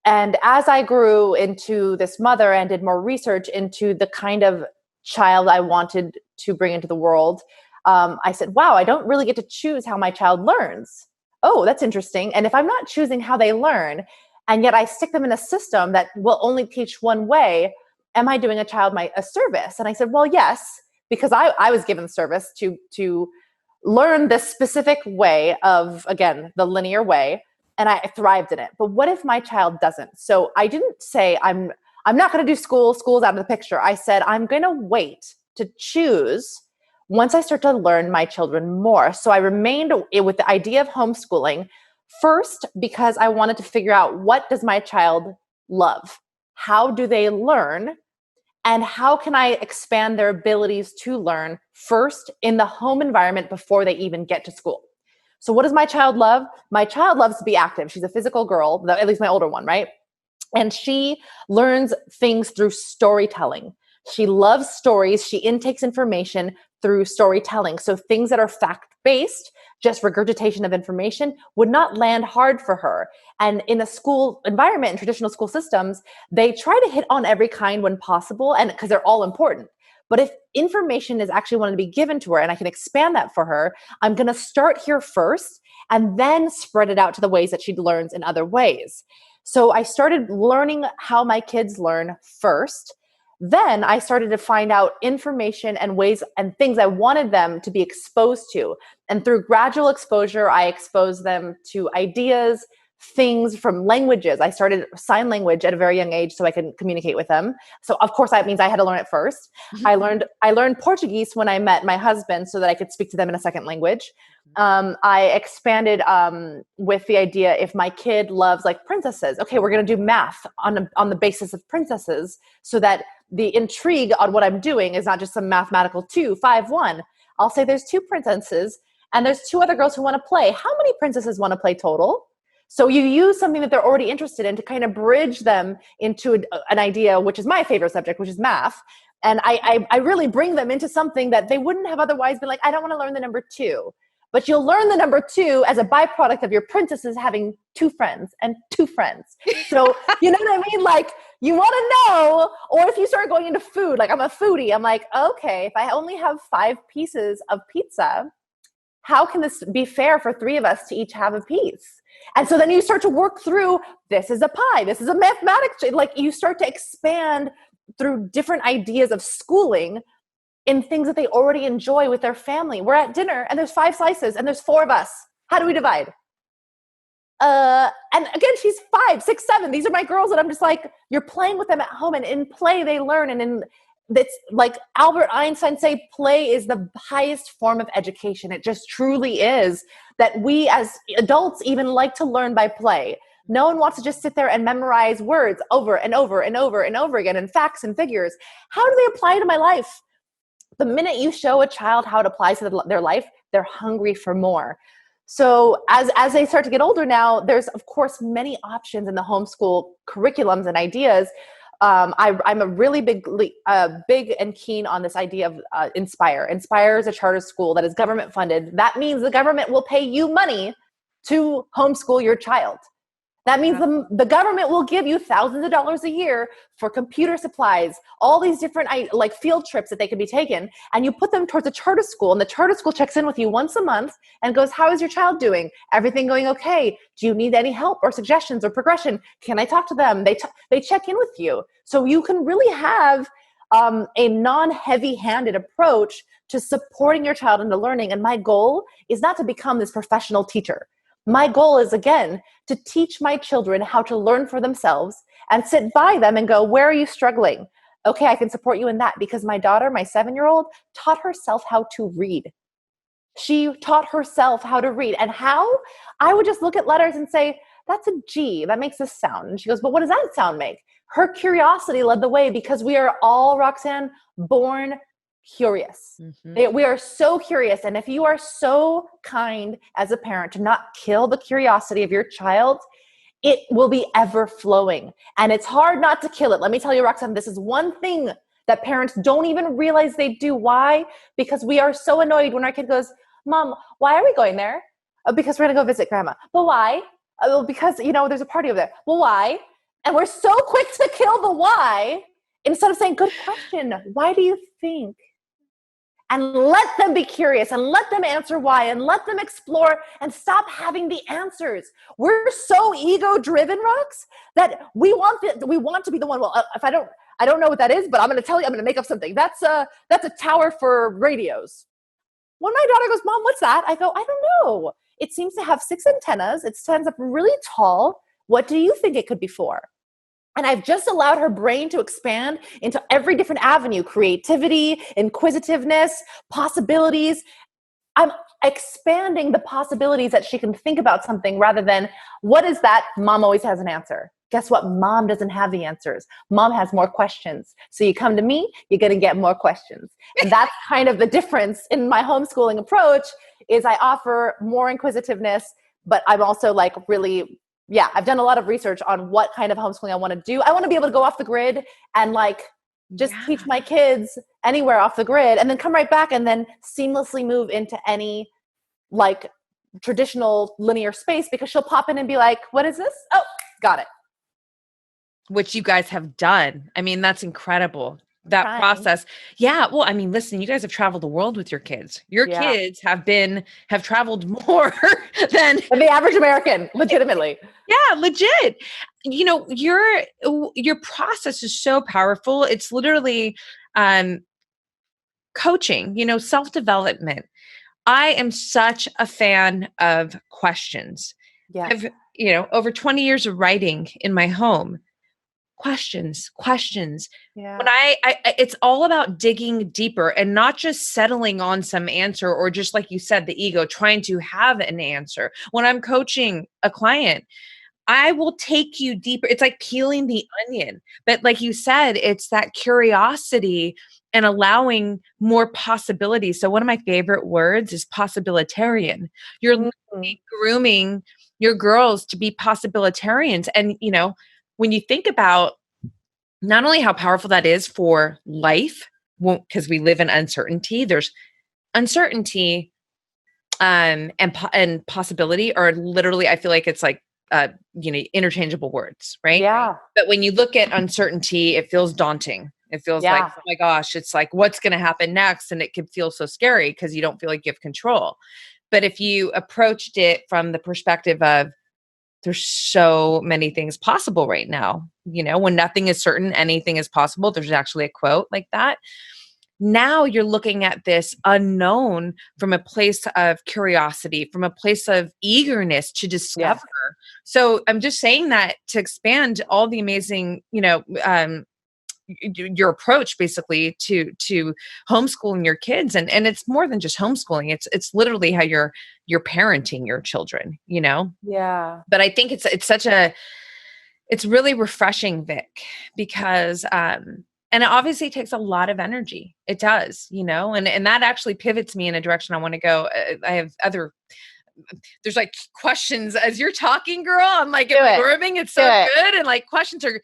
And as I grew into this mother and did more research into the kind of child I wanted to bring into the world, I said, wow, I don't really get to choose how my child learns. Oh, that's interesting. And if I'm not choosing how they learn, and yet I stick them in a system that will only teach one way, am I doing a child a service? And I said, well, yes, because I was given service to learn this specific way of, again, the linear way, and I thrived in it. But what if my child doesn't? So I didn't say, I'm not going to do school. School's out of the picture. I said, I'm going to wait to choose once I start to learn my children more. So I remained with the idea of homeschooling first because I wanted to figure out, what does my child love? How do they learn? And how can I expand their abilities to learn first in the home environment before they even get to school? So what does my child love? My child loves to be active. She's a physical girl, at least my older one, right? And she learns things through storytelling. She loves stories. She intakes information through storytelling. So things that are fact-based, just regurgitation of information, would not land hard for her. And in a school environment, in traditional school systems, they try to hit on every kind when possible, and because they're all important. But if information is actually wanted to be given to her and I can expand that for her, I'm going to start here first and then spread it out to the ways that she learns in other ways. So I started learning how my kids learn first. Then I started to find out information and ways and things I wanted them to be exposed to. And through gradual exposure, I exposed them to ideas, things from languages. I started sign language at a very young age so I could communicate with them. So of course that means I had to learn it first. Mm-hmm. I learned Portuguese when I met my husband so that I could speak to them in a second language. I expanded with the idea, if my kid loves princesses, okay, we're going to do math on the basis of princesses so that the intrigue on what I'm doing is not just some mathematical 2, 5, 1. I'll say there's 2 princesses and there's 2 other girls who want to play. How many princesses want to play total? So you use something that they're already interested in to kind of bridge them into an idea, which is my favorite subject, which is math. And I really bring them into something that they wouldn't have otherwise been like, I don't want to learn the number 2. But you'll learn the number 2 as a byproduct of your princesses having 2 friends and 2 friends. So you know what I mean? You want to know, or if you start going into food, I'm a foodie, I'm like, okay, if I only have 5 pieces of pizza, how can this be fair for 3 of us to each have a piece? And so then you start to work through, this is a pie, this is a mathematics, you start to expand through different ideas of schooling in things that they already enjoy with their family. We're at dinner and there's 5 slices and there's 4 of us. How do we divide? And again, she's 5, 6, 7. These are my girls that I'm just you're playing with them at home, and in play they learn. And it's Albert Einstein say, play is the highest form of education. It just truly is, that we as adults even like to learn by play. No one wants to just sit there and memorize words over and over and over and over again, and facts and figures. How do they apply to my life? The minute you show a child how it applies to their life, they're hungry for more. So as they start to get older now, there's of course many options in the homeschool curriculums and ideas. I'm a really big and keen on this idea of Inspire. Inspire is a charter school that is government funded. That means the government will pay you money to homeschool your child. That means the government will give you thousands of dollars a year for computer supplies, all these different like field trips that they could be taken, and you put them towards a charter school, and the charter school checks in with you once a month and goes, how is your child doing? Everything going okay? Do you need any help or suggestions or progression? Can I talk to them? They check in with you. So you can really have a non-heavy-handed approach to supporting your child into learning. And my goal is not to become this professional teacher. My goal is, again, to teach my children how to learn for themselves and sit by them and go, where are you struggling? Okay, I can support you in that, because my daughter, my 7-year-old, taught herself how to read. She taught herself how to read. And how? I would just look at letters and say, that's a G. That makes this sound. And she goes, but what does that sound make? Her curiosity led the way, because we are all, Roxanne, born curious. We are so curious. And if you are so kind as a parent to not kill the curiosity of your child, it will be ever flowing. And it's hard not to kill it. Let me tell you, Roxanne, this is one thing that parents don't even realize they do. Why? Because we are so annoyed when our kid goes, Mom, why are we going there? Oh, because we're going to go visit grandma. But why? Oh, because, there's a party over there. Well, why? And we're so quick to kill the why instead of saying, good question. Why do you think? And let them be curious and let them answer why and let them explore and stop having the answers. We're so ego-driven, Rox, that we want to be the one. Well, if I don't know what that is, but I'm going to tell you, I'm going to make up something. That's a tower for radios. When my daughter goes, Mom, what's that? I go, I don't know. It seems to have 6 antennas. It stands up really tall. What do you think it could be for? And I've just allowed her brain to expand into every different avenue: creativity, inquisitiveness, possibilities. I'm expanding the possibilities that she can think about something, rather than, what is that? Mom always has an answer. Guess what? Mom doesn't have the answers. Mom has more questions. So you come to me, you're going to get more questions. And that's kind of the difference in my homeschooling approach, is I offer more inquisitiveness, but I'm also like really, I've done a lot of research on what kind of homeschooling I want to do. I want to be able to go off the grid and just teach my kids anywhere off the grid, and then come right back and then seamlessly move into any traditional linear space, because she'll pop in and be like, what is this? Oh, got it. Which you guys have done. I mean, that's incredible. That process. Yeah. Well, I mean, listen, you guys have traveled the world with your kids. Your kids have traveled more than the average American, legitimately. Yeah, legit. Your process is so powerful. It's literally coaching, self-development. I am such a fan of questions. Yeah. I've, over 20 years of writing in my home. Questions. Yeah. When it's all about digging deeper and not just settling on some answer, or just like you said, the ego trying to have an answer. When I'm coaching a client, I will take you deeper. It's like peeling the onion. But like you said, it's that curiosity and allowing more possibilities. So one of my favorite words is possibilitarian. You're literally grooming your girls to be possibilitarians. And, when you think about not only how powerful that is for life, because we live in uncertainty, there's uncertainty and possibility are literally, I feel like it's like, interchangeable words, right? Yeah. But when you look at uncertainty, it feels daunting. It feels like, oh my gosh, it's like, what's going to happen next? And it can feel so scary because you don't feel like you have control. But if you approached it from the perspective of, there's so many things possible right now, when nothing is certain, anything is possible. There's actually a quote like that. Now you're looking at this unknown from a place of curiosity, from a place of eagerness to discover. Yeah. So I'm just saying that to expand all the amazing, your approach basically to homeschooling your kids. And it's more than just homeschooling. It's literally how you're parenting your children, Yeah. But I think it's really refreshing, Vic, because, and it obviously takes a lot of energy. It does, and that actually pivots me in a direction I want to go. I have there's like questions as you're talking, girl. I'm like absorbing. It's so good. And like questions are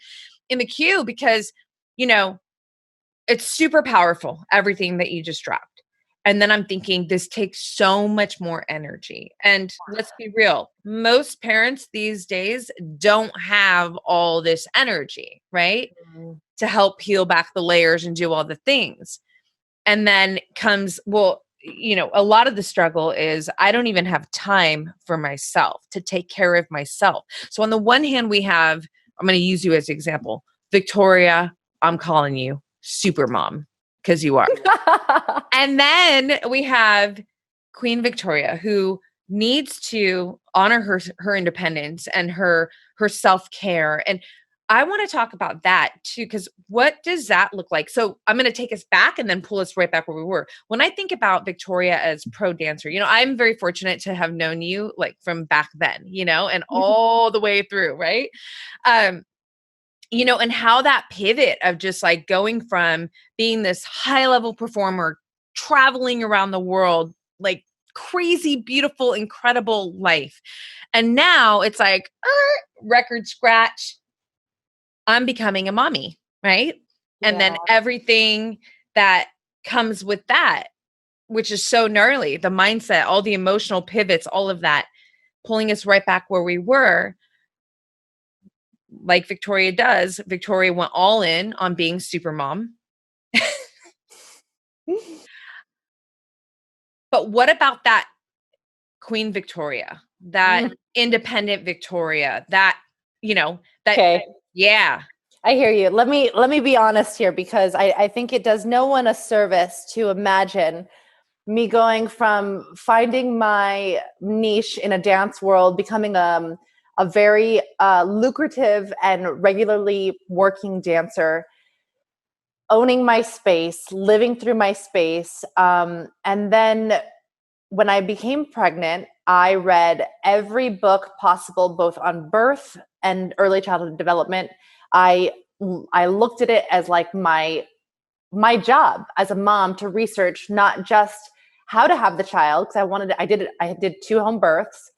in the queue because, it's super powerful, everything that you just dropped. And then I'm thinking, this takes so much more energy. And let's be real, most parents these days don't have all this energy, right? To help peel back the layers and do all the things. And then comes, well, a lot of the struggle is I don't even have time for myself to take care of myself. So on the one hand, we have, I'm going to use you as an example, Victoria, I'm calling you super mom because you are. And then we have Queen Victoria, who needs to honor her independence and her self-care. And I want to talk about that too, because what does that look like? So I'm going to take us back and then pull us right back where we were. When I think about Victoria as pro dancer, I'm very fortunate to have known you like from back then, and all the way through, right? And how that pivot of just like going from being this high level performer, traveling around the world, like crazy, beautiful, incredible life. And now it's like, record scratch, I'm becoming a mommy, right? And then everything that comes with that, which is so gnarly, the mindset, all the emotional pivots, all of that, pulling us right back where we were. Like Victoria does, Victoria went all in on being super mom. But what about that Queen Victoria, that independent Victoria, that, Okay. Yeah. I hear you. Let me be honest here, because I think it does no one a service to imagine me going from finding my niche in a dance world, becoming a very lucrative and regularly working dancer, owning my space, living through my space. And then when I became pregnant, I read every book possible, both on birth and early childhood development. I looked at it as like my job as a mom to research not just how to have the child, because I did 2 home births.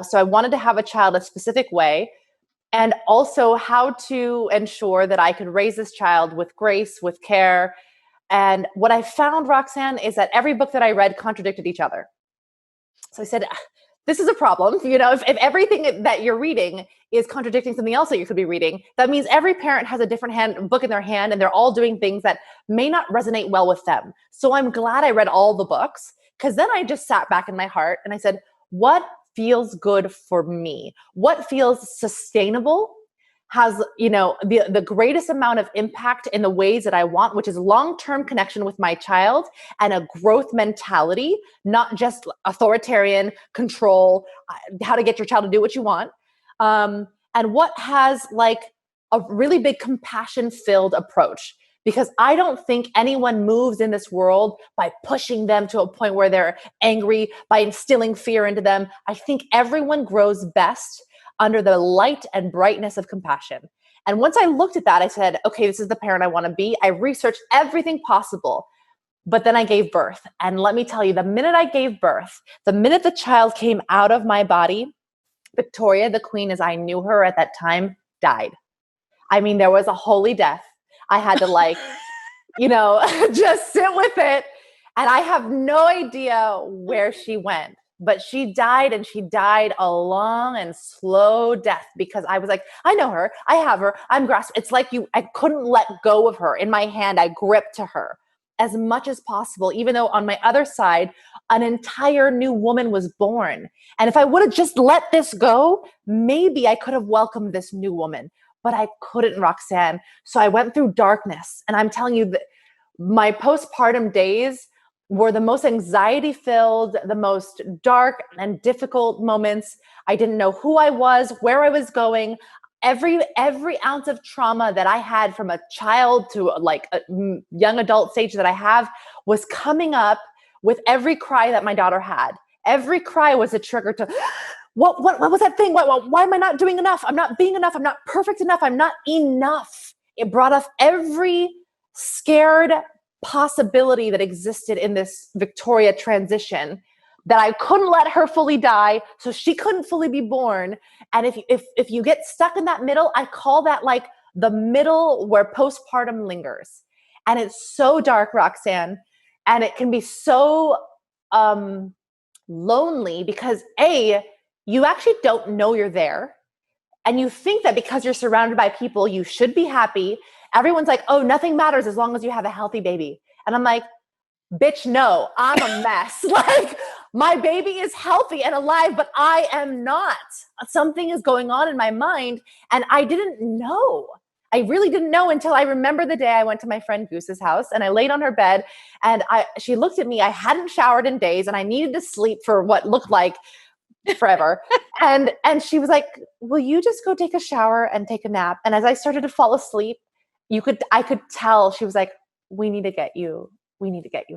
So I wanted to have a child a specific way, and also how to ensure that I could raise this child with grace, with care. And what I found, Roxanne, is that every book that I read contradicted each other. So I said, this is a problem. If everything that you're reading is contradicting something else that you could be reading, that means every parent has a different book in their hand, and they're all doing things that may not resonate well with them. So I'm glad I read all the books, because then I just sat back in my heart and I said, what feels good for me? What feels sustainable? Has, the greatest amount of impact in the ways that I want, which is long-term connection with my child and a growth mentality, not just authoritarian control, how to get your child to do what you want. And what has like a really big compassion-filled approach, because I don't think anyone moves in this world by pushing them to a point where they're angry, by instilling fear into them. I think everyone grows best under the light and brightness of compassion. And once I looked at that, I said, okay, this is the parent I want to be. I researched everything possible, but then I gave birth. And let me tell you, the minute I gave birth, the minute the child came out of my body, Victoria, the queen as I knew her at that time, died. I mean, there was a holy death. I had to just sit with it. And I have no idea where she went. But she died, and she died a long and slow death, because I was like, I know her. I have her. I'm grasping. It's like I couldn't let go of her. In my hand, I gripped to her as much as possible, even though on my other side, an entire new woman was born. And if I would have just let this go, maybe I could have welcomed this new woman. But I couldn't, Roxanne. So I went through darkness. And I'm telling you that my postpartum days were the most anxiety-filled, the most dark and difficult moments. I didn't know who I was, where I was going. Every ounce of trauma that I had from a child to like a young adult stage that I have was coming up with every cry that my daughter had. Every cry was a trigger to, what was that thing? Why am I not doing enough? I'm not being enough. I'm not perfect enough. I'm not enough. It brought up every scared possibility that existed in this Victoria transition, that I couldn't let her fully die, so she couldn't fully be born. And if you get stuck in that middle, I call that like the middle where postpartum lingers. And it's so dark, Roxanne. And it can be so lonely because you actually don't know you're there. And you think that because you're surrounded by people, you should be happy. Everyone's like, oh, nothing matters as long as you have a healthy baby. And I'm like, bitch, no, I'm a mess. Like, my baby is healthy and alive, but I am not. Something is going on in my mind. And I didn't know. I really didn't know until I remember the day I went to my friend Goose's house and I laid on her bed and she looked at me. I hadn't showered in days and I needed to sleep for what looked like forever. And she was like, will you just go take a shower and take a nap? And as I started to fall asleep, I could tell she was like, we need to get you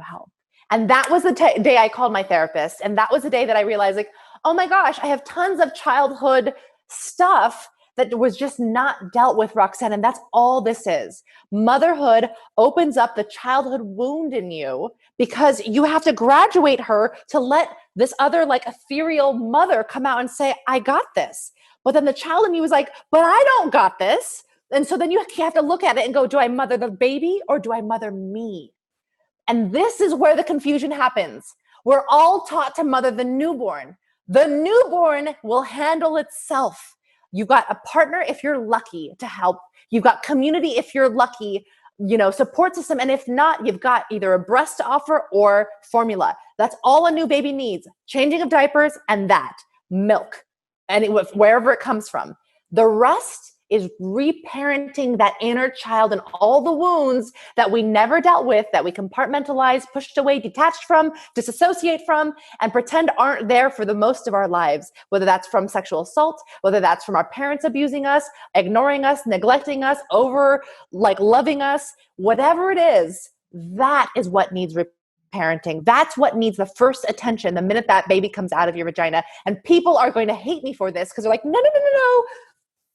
help. And that was the day I called my therapist. And that was the day that I realized, like, oh my gosh, I have tons of childhood stuff that was just not dealt with, Roxanne. And that's all this is. Motherhood opens up the childhood wound in you because you have to graduate her to let this other like ethereal mother come out and say, I got this. But then the child in you was like, but I don't got this. And so then you have to look at it and go, do I mother the baby or do I mother me? And this is where the confusion happens. We're all taught to mother the newborn. The newborn will handle itself. You've got a partner if you're lucky to help. You've got community if you're lucky, support system. And if not, you've got either a breast to offer or formula. That's all a new baby needs. Changing of diapers and that. Milk. And wherever it comes from. The rest is reparenting that inner child and all the wounds that we never dealt with, that we compartmentalized, pushed away, detached from, disassociate from, and pretend aren't there for the most of our lives, whether that's from sexual assault, whether that's from our parents abusing us, ignoring us, neglecting us, loving us, whatever it is, that is what needs parenting. That's what needs the first attention the minute that baby comes out of your vagina. And people are going to hate me for this because they're like, no.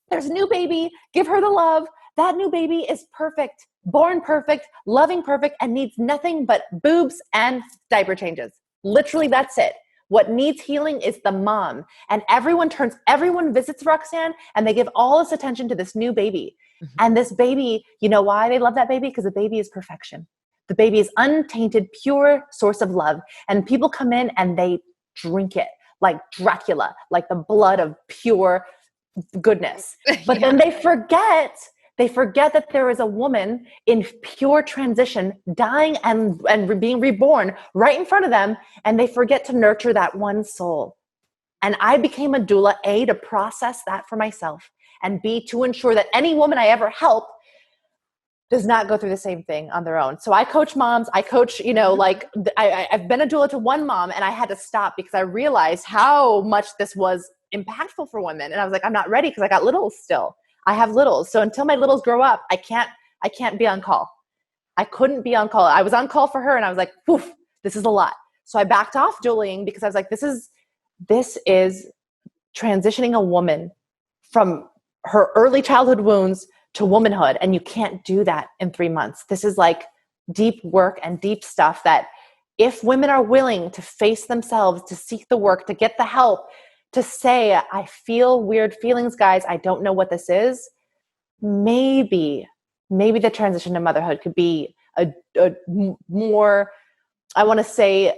There's a new baby. Give her the love. That new baby is perfect, born perfect, loving perfect, and needs nothing but boobs and diaper changes. Literally, that's it. What needs healing is the mom. And everyone visits Roxanne, and they give all this attention to this new baby. Mm-hmm. And this baby, you know why they love that baby? Because the baby is perfection. The baby is untainted, pure source of love. And people come in and they drink it like Dracula, like the blood of pure goodness. But then they forget that there is a woman in pure transition dying and being reborn right in front of them. And they forget to nurture that one soul. And I became a doula, A, to process that for myself, and B, to ensure that any woman I ever help does not go through the same thing on their own. So I coach moms. I coach, I've been a doula to one mom, and I had to stop because I realized how much this was impactful for women. And I was like, I'm not ready because I got littles still. I have littles. So until my littles grow up, I can't be on call. I couldn't be on call. I was on call for her and I was like, poof, this is a lot. So I backed off dueling because I was like, this is transitioning a woman from her early childhood wounds to womanhood. And you can't do that in 3 months. This is like deep work and deep stuff that if women are willing to face themselves, to seek the work, to get the help, to say, I feel weird feelings, guys, I don't know what this is. Maybe the transition to motherhood could be a more, I don't want to say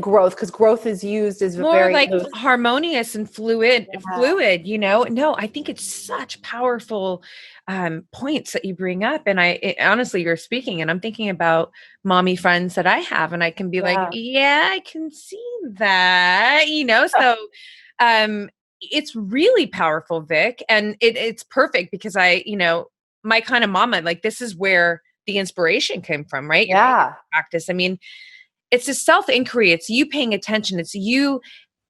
growth, because growth is used as more very like harmonious and fluid. No, I think it's such powerful points that you bring up. And honestly, you're speaking and I'm thinking about mommy friends that I have, and I can be like, yeah, I can see that, so it's really powerful, Vic. And it's perfect because my kind of mama, like, this is where the inspiration came from, right? Yeah. Practice. I mean, it's a self-inquiry. It's you paying attention. It's you.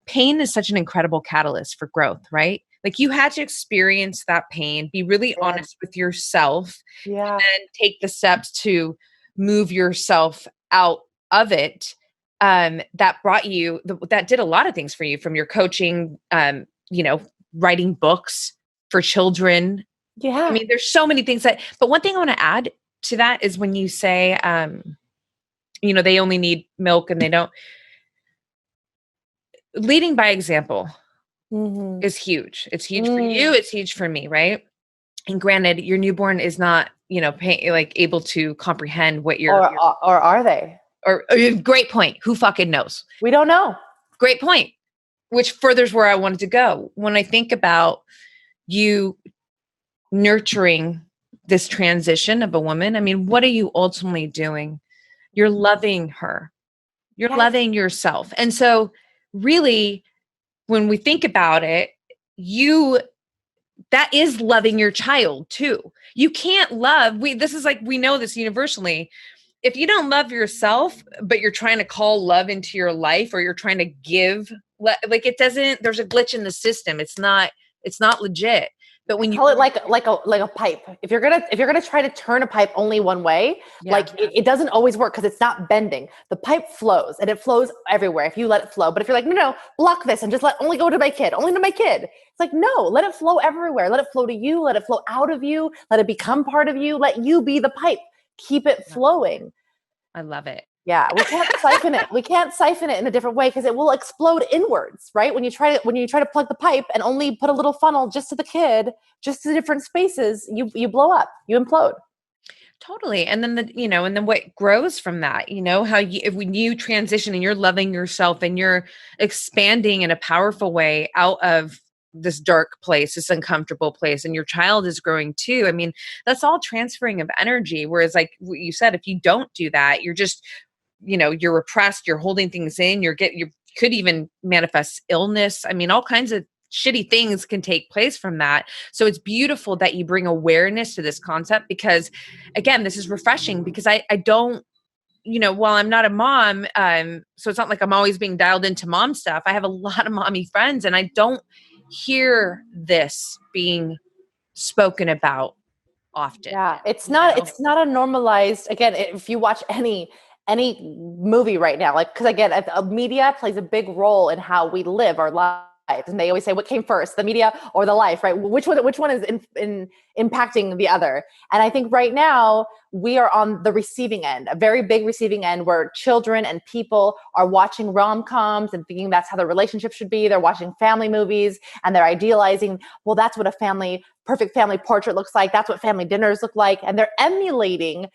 Pain is such an incredible catalyst for growth, right? Like, you had to experience that pain, be really honest with yourself, and then take the steps to move yourself out of it. That brought you, that did a lot of things for you, from your coaching, writing books for children. Yeah. I mean, there's so many things but one thing I want to add to that is when you say, they only need milk and they don't. Leading by example is huge. It's huge for you. It's huge for me, right? And granted, your newborn is not, like able to comprehend what or are they? Or great point. Who fucking knows? We don't know. Great point. Which furthers where I wanted to go. When I think about you nurturing this transition of a woman, I mean, what are you ultimately doing? You're loving her. You're loving yourself. And so really, when we think about it, that is loving your child too. You can't love, this is like, we know this universally. If you don't love yourself, but you're trying to call love into your life, or you're trying to give, like it doesn't, there's a glitch in the system. It's not legit. But when you call it like a pipe, if you're gonna try to turn a pipe only one way, it doesn't always work because it's not bending. The pipe flows and it flows everywhere if you let it flow. But if you're like, no, block this and just only go to my kid, only to my kid. It's like, no, let it flow everywhere. Let it flow to you. Let it flow out of you. Let it become part of you. Let you be the pipe. Keep it flowing. I love it. Yeah, we can't siphon it. We can't siphon it in a different way because it will explode inwards, right? When you try to plug the pipe and only put a little funnel just to the kid, just to different spaces, you blow up, you implode. Totally. And then and then what grows from that, when you transition and you're loving yourself and you're expanding in a powerful way out of this dark place, this uncomfortable place, and your child is growing too. I mean, that's all transferring of energy. Whereas like you said, if you don't do that, you're just, you're repressed, you're holding things in, you could even manifest illness. I mean, all kinds of shitty things can take place from that. So it's beautiful that you bring awareness to this concept, because again, this is refreshing, because I don't, while I'm not a mom, so it's not like I'm always being dialed into mom stuff. I have a lot of mommy friends, and I don't hear this being spoken about often. Yeah, it's not a normalized, again, if you watch any movie right now, like, because again, media plays a big role in how we live our lives. And they always say, what came first, the media or the life, right? Which one is in impacting the other? And I think right now we are on the receiving end, a very big receiving end, where children and people are watching rom-coms and thinking that's how their relationship should be. They're watching family movies and they're idealizing, well, that's what a perfect family portrait looks like. That's what family dinners look like. And they're emulating,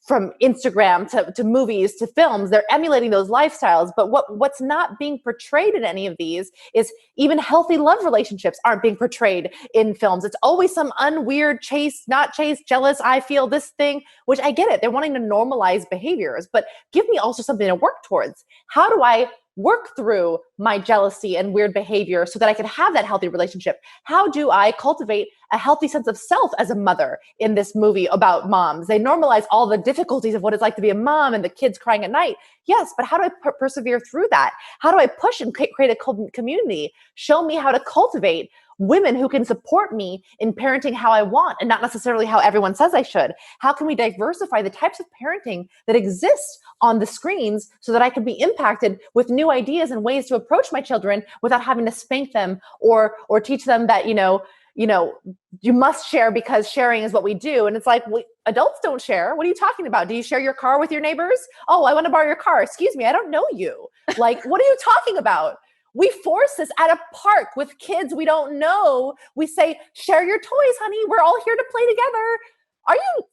from Instagram to movies to films, they're emulating those lifestyles. But what's not being portrayed in any of these is even healthy love relationships aren't being portrayed in films. It's always some unweird chase, not chase, jealous, I feel this thing, which I get it. They're wanting to normalize behaviors, but give me also something to work towards. How do I work through my jealousy and weird behavior so that I can have that healthy relationship? How do I cultivate a healthy sense of self as a mother in this movie about moms? They normalize all the difficulties of what it's like to be a mom and the kids crying at night. Yes, but how do I persevere through that? How do I push and create a community? Show me how to cultivate women who can support me in parenting how I want and not necessarily how everyone says I should. How can we diversify the types of parenting that exist on the screens so that I can be impacted with new ideas and ways to approach my children without having to spank them or teach them that, you must share because sharing is what we do. And it's like, adults don't share. What are you talking about? Do you share your car with your neighbors? Oh, I want to borrow your car. Excuse me, I don't know you. Like, what are you talking about? We force this at a park with kids we don't know. We say, share your toys, honey. We're all here to play together. Are you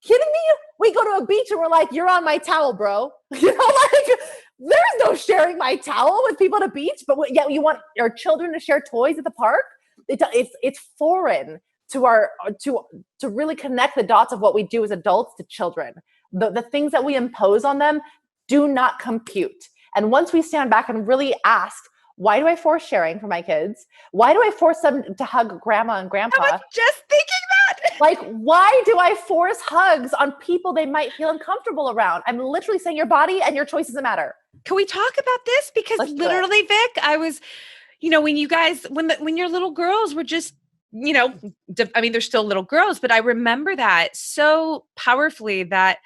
kidding me? We go to a beach and we're like, you're on my towel, bro. There's no sharing my towel with people at a beach, but yet you want your children to share toys at the park? It's foreign to really connect the dots of what we do as adults to children. The things that we impose on them do not compute. And once we stand back and really ask, why do I force sharing for my kids? Why do I force them to hug grandma and grandpa? I was just thinking that. Like, why do I force hugs on people they might feel uncomfortable around? I'm literally saying your body and your choices matter. Can we talk about this? Because literally, Vic, I was, when you guys, when your little girls were just, they're still little girls, but I remember that so powerfully that,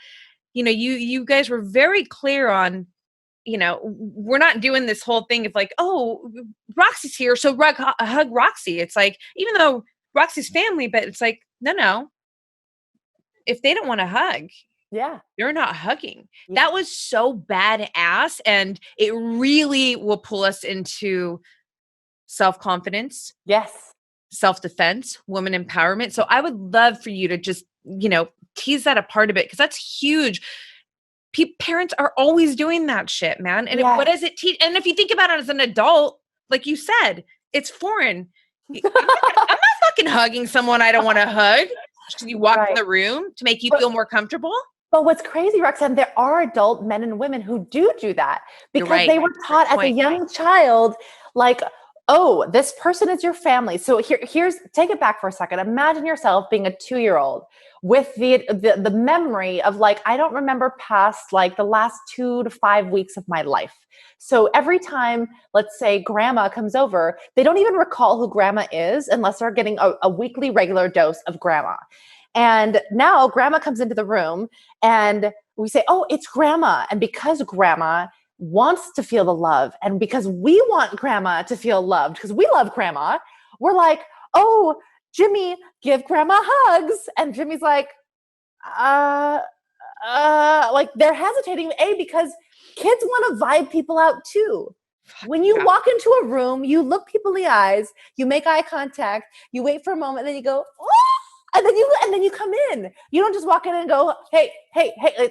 you guys were very clear on, we're not doing this whole thing of like, oh, Roxy's here, so hug Roxy. It's like, even though Roxy's family, but it's like, no. If they don't want to hug, they're not hugging. Yeah. That was so badass. And it really will pull us into self-confidence. Yes. Self-defense, women empowerment. So I would love for you to just tease that apart a bit, because that's huge. Parents are always doing that shit, man. And what does it teach? And if you think about it as an adult, like you said, it's foreign. I'm not fucking hugging someone I don't want to hug just because you walk in the room to make you feel more comfortable. But what's crazy, Roxanne, there are adult men and women who do that because they were taught as a young child, like, oh, this person is your family. So here's take it back for a second. Imagine yourself being a 2-year-old with the memory of like, I don't remember past like the last 2 to 5 weeks of my life. So every time, let's say grandma comes over, they don't even recall who grandma is unless they're getting a weekly regular dose of grandma. And now grandma comes into the room and we say, oh, it's grandma. And because grandma wants to feel the love, and because we want grandma to feel loved, because we love grandma, we're like, oh, Jimmy, give grandma hugs. And Jimmy's like they're hesitating, because kids want to vibe people out too. When you walk into a room, you look people in the eyes, you make eye contact, you wait for a moment, and then you go, oh! And then you come in. You don't just walk in and go, hey.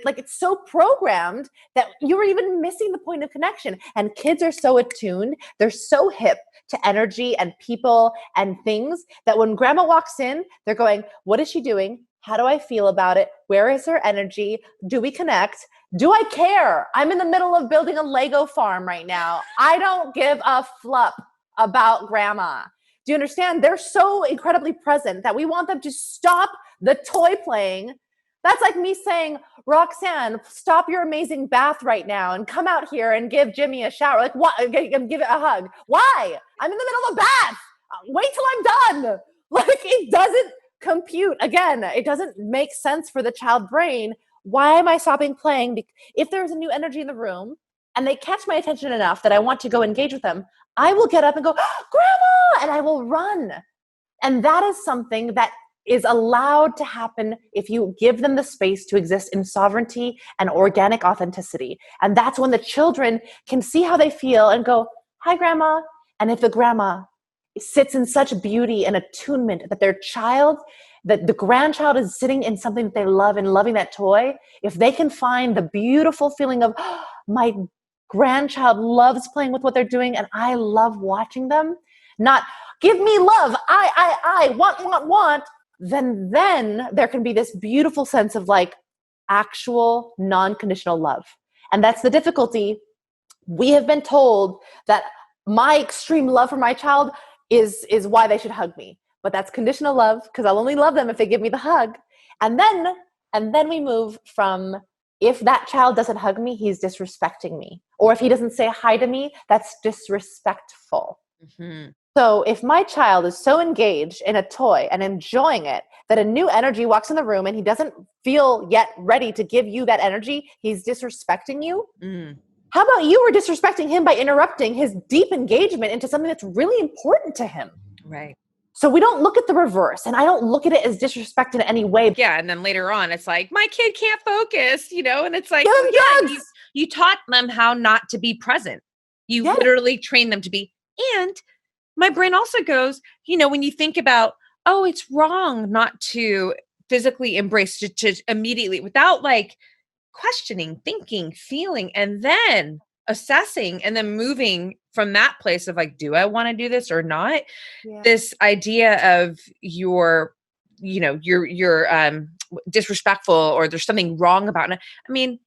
Like it's so programmed that you were even missing the point of connection. And kids are so attuned. They're so hip to energy and people and things that when grandma walks in, they're going, what is she doing? How do I feel about it? Where is her energy? Do we connect? Do I care? I'm in the middle of building a Lego farm right now. I don't give a flup about grandma. Do you understand? They're so incredibly present that we want them to stop the toy playing. That's like me saying, Roxanne, stop your amazing bath right now and come out here and give Jimmy a shower. Like, what? Give it a hug. Why? I'm in the middle of a bath. Wait till I'm done. Like, it doesn't compute. Again, it doesn't make sense for the child brain. Why am I stopping playing? If there's a new energy in the room and they catch my attention enough that I want to go engage with them, I will get up and go, oh, grandma, and I will run. And that is something that is allowed to happen if you give them the space to exist in sovereignty and organic authenticity. And that's when the children can see how they feel and go, hi, grandma. And if the grandma sits in such beauty and attunement that their child, that the grandchild is sitting in something that they love and loving that toy, if they can find the beautiful feeling of, oh, my grandchild loves playing with what they're doing and I love watching them, not give me love, I want, then there can be this beautiful sense of like actual non-conditional love. And that's the difficulty. We have been told that my extreme love for my child is why they should hug me. But that's conditional love, because I'll only love them if they give me the hug. And then we move from, if that child doesn't hug me, he's disrespecting me. Or if he doesn't say hi to me, that's disrespectful. Mm-hmm. So if my child is so engaged in a toy and enjoying it that a new energy walks in the room and he doesn't feel yet ready to give you that energy, he's disrespecting you. Mm. How about you were disrespecting him by interrupting his deep engagement into something that's really important to him? Right. So we don't look at the reverse, and I don't look at it as disrespect in any way. Yeah, and then later on, it's like, my kid can't focus, and it's like, you taught them how not to be present. You literally trained them to be. And my brain also goes, when you think about, oh, it's wrong not to physically embrace, to immediately, without like questioning, thinking, feeling, and then assessing, and then moving from that place of like, do I want to do this or not? Yeah. This idea of you're disrespectful, or there's something wrong about it. I mean,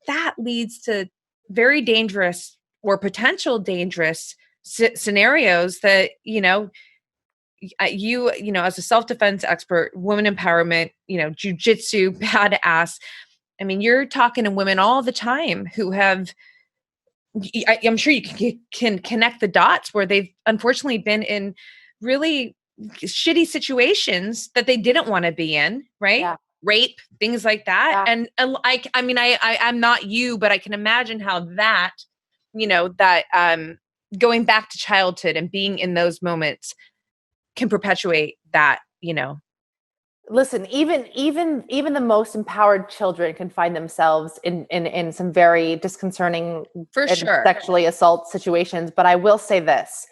that leads to very dangerous or potential dangerous scenarios that, as a self-defense expert, women empowerment, jiu-jitsu, badass. I mean, you're talking to women all the time who have, I'm sure you can connect the dots where they've unfortunately been in really shitty situations that they didn't want to be in, right? Yeah. Rape, things like that. Yeah. And I'm not you, but I can imagine how that, going back to childhood and being in those moments can perpetuate that, Listen, even the most empowered children can find themselves in some very disconcerting, for sure, sexually assault situations. But I will say this: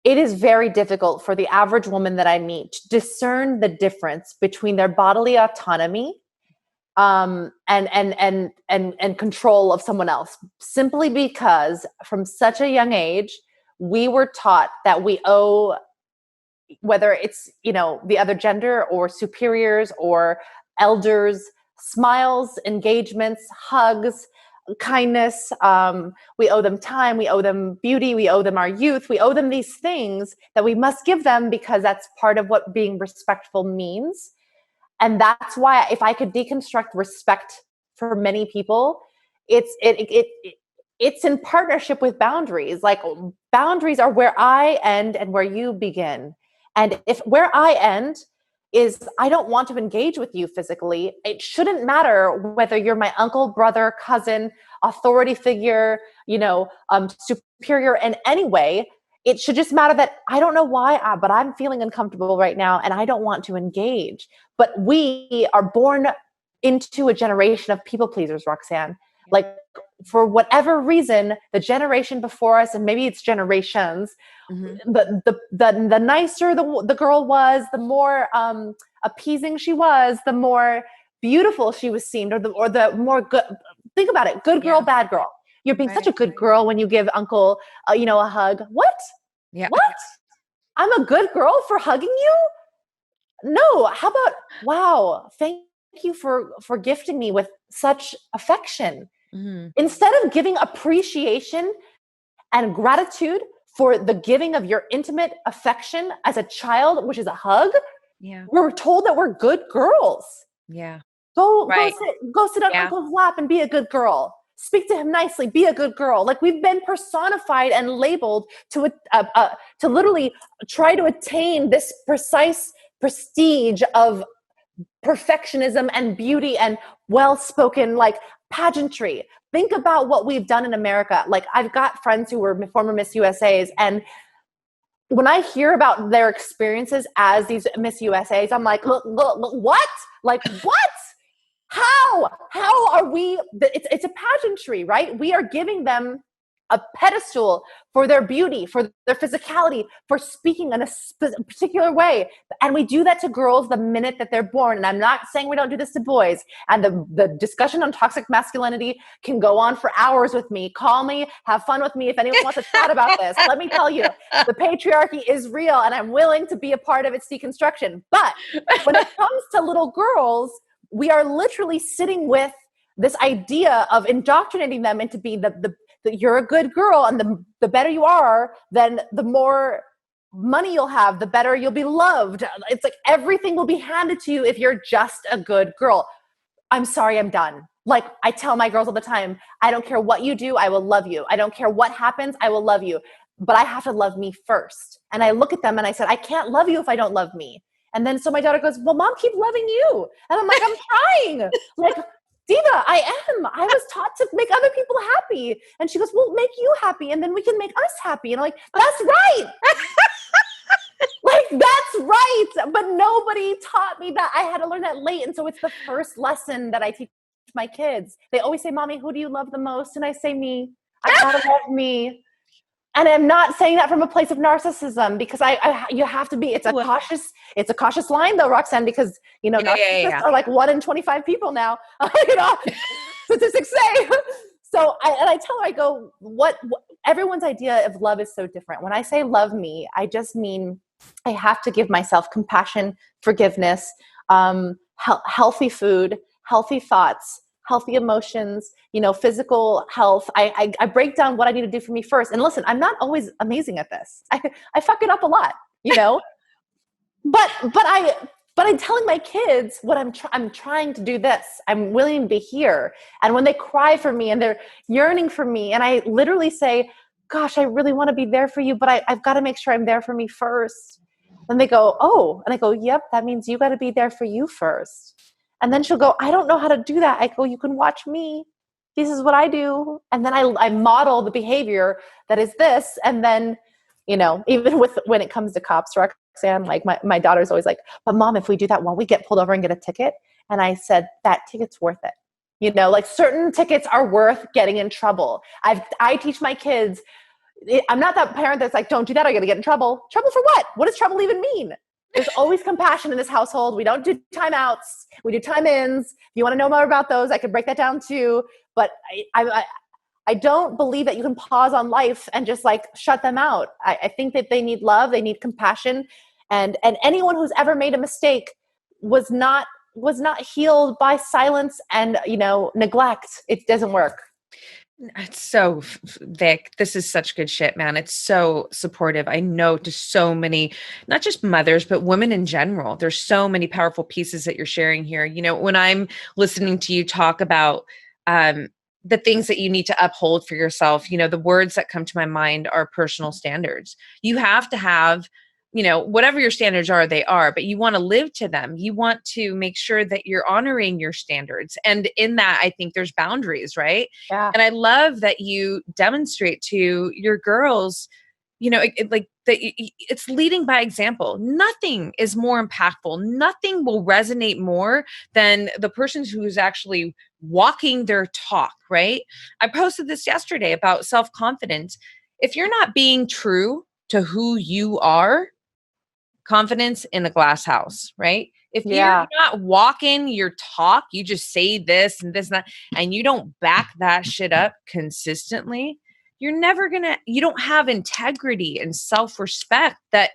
it is very difficult for the average woman that I meet to discern the difference between their bodily autonomy and control of someone else, simply because from such a young age, we were taught that we owe, whether it's, the other gender or superiors or elders, smiles, engagements, hugs, kindness. We owe them time. We owe them beauty. We owe them our youth. We owe them these things that we must give them because that's part of what being respectful means. And that's why if I could deconstruct respect for many people, it's in partnership with boundaries. Like, boundaries are where I end and where you begin. And if where I end is I don't want to engage with you physically, it shouldn't matter whether you're my uncle, brother, cousin, authority figure, superior in any way. It should just matter that I don't know why, but I'm feeling uncomfortable right now and I don't want to engage. But we are born into a generation of people pleasers, Roxanne. Like, for whatever reason, the generation before us, and maybe it's generations, the nicer the girl was, the more appeasing she was, the more beautiful she was seen, or the more good. Think about it: good girl, bad girl. You're being such a good girl when you give uncle, a hug. What? Yeah. What? I'm a good girl for hugging you? No. How about, wow, thank you for gifting me with such affection. Instead of giving appreciation and gratitude for the giving of your intimate affection as a child, which is a hug, we're told that we're good girls. Yeah. Go sit on uncle's lap and be a good girl. Speak to him nicely. Be a good girl. Like, we've been personified and labeled to literally try to attain this precise prestige of perfectionism and beauty and well-spoken, like, pageantry. Think about what we've done in America. Like, I've got friends who were former Miss USAs, and when I hear about their experiences as these Miss USAs, I'm like, look, what? Like, what? How are we? It's a pageantry, right? We are giving them a pedestal for their beauty, for their physicality, for speaking in a particular way. And we do that to girls the minute that they're born. And I'm not saying we don't do this to boys. And the discussion on toxic masculinity can go on for hours with me. Call me, have fun with me if anyone wants to chat about this. Let me tell you, the patriarchy is real and I'm willing to be a part of its deconstruction. But when it comes to little girls, we are literally sitting with this idea of indoctrinating them into being the you're a good girl, and the better you are, then the more money you'll have, the better you'll be loved. It's like everything will be handed to you if you're just a good girl. I'm sorry, I'm done. Like, I tell my girls all the time, I don't care what you do, I will love you. I don't care what happens, I will love you. But I have to love me first. And I look at them and I said, I can't love you if I don't love me. And then so my daughter goes, well, mom, keep loving you. And I'm like, I'm trying. Like, Diva, I am. I was taught to make other people happy. And she goes, well, make you happy and then we can make us happy. And I'm like, that's right. Like, that's right. But nobody taught me that. I had to learn that late. And so it's the first lesson that I teach my kids. They always say, Mommy, who do you love the most? And I say, me. I gotta love me. And I'm not saying that from a place of narcissism, because you have to be. It's a cautious line though, Roxanne, because narcissists are like 1 in 25 people now. Statistics say. So I tell her, I go, what everyone's idea of love is so different. When I say love me, I just mean I have to give myself compassion, forgiveness, healthy food, healthy thoughts, healthy emotions, physical health. I break down what I need to do for me first. And listen, I'm not always amazing at this. I fuck it up a lot, but I'm telling my kids what I'm trying to do this. I'm willing to be here. And when they cry for me and they're yearning for me, and I literally say, gosh, I really want to be there for you, but I've got to make sure I'm there for me first. And they go, oh, and I go, yep, that means you got to be there for you first. And then she'll go, I don't know how to do that. I go, you can watch me. This is what I do. And then I model the behavior that is this. And then, even when it comes to cops, Roxanne, like my daughter's always like, but Mom, if we do that, won't we get pulled over and get a ticket? And I said, that ticket's worth it. Like certain tickets are worth getting in trouble. I teach my kids, I'm not that parent that's like, don't do that, I'm going to get in trouble. Trouble for what? What does trouble even mean? There's always compassion in this household. We don't do timeouts. We do time ins. If you want to know more about those, I could break that down too. But I don't believe that you can pause on life and just like shut them out. I think that they need love. They need compassion. And anyone who's ever made a mistake was not healed by silence and, neglect. It doesn't work. It's so, Vic, this is such good shit, man. It's so supportive. I know to so many, not just mothers, but women in general. There's so many powerful pieces that you're sharing here. When I'm listening to you talk about the things that you need to uphold for yourself, the words that come to my mind are personal standards. You have to have, whatever your standards are, they are, but you want to live to them. You want to make sure that you're honoring your standards. And in that, I think there's boundaries, right? Yeah. And I love that you demonstrate to your girls, it's leading by example. Nothing is more impactful. Nothing will resonate more than the person who's actually walking their talk, right? I posted this yesterday about self-confidence. If you're not being true to who you are, confidence in the glass house, right? If you're not walking your talk, you just say this and this and that, and you don't back that shit up consistently, you're never you don't have integrity and self-respect that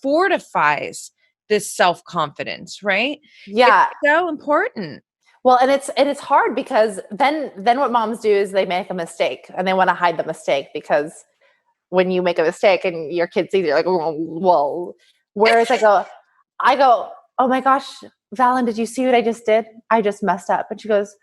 fortifies this self-confidence, right? Yeah. It's so important. Well, and it's hard because then what moms do is they make a mistake and they want to hide the mistake, because when you make a mistake and your kid sees it, you're like, oh, well, whereas I go, oh my gosh, Valen, did you see what I just did? I just messed up. And she goes,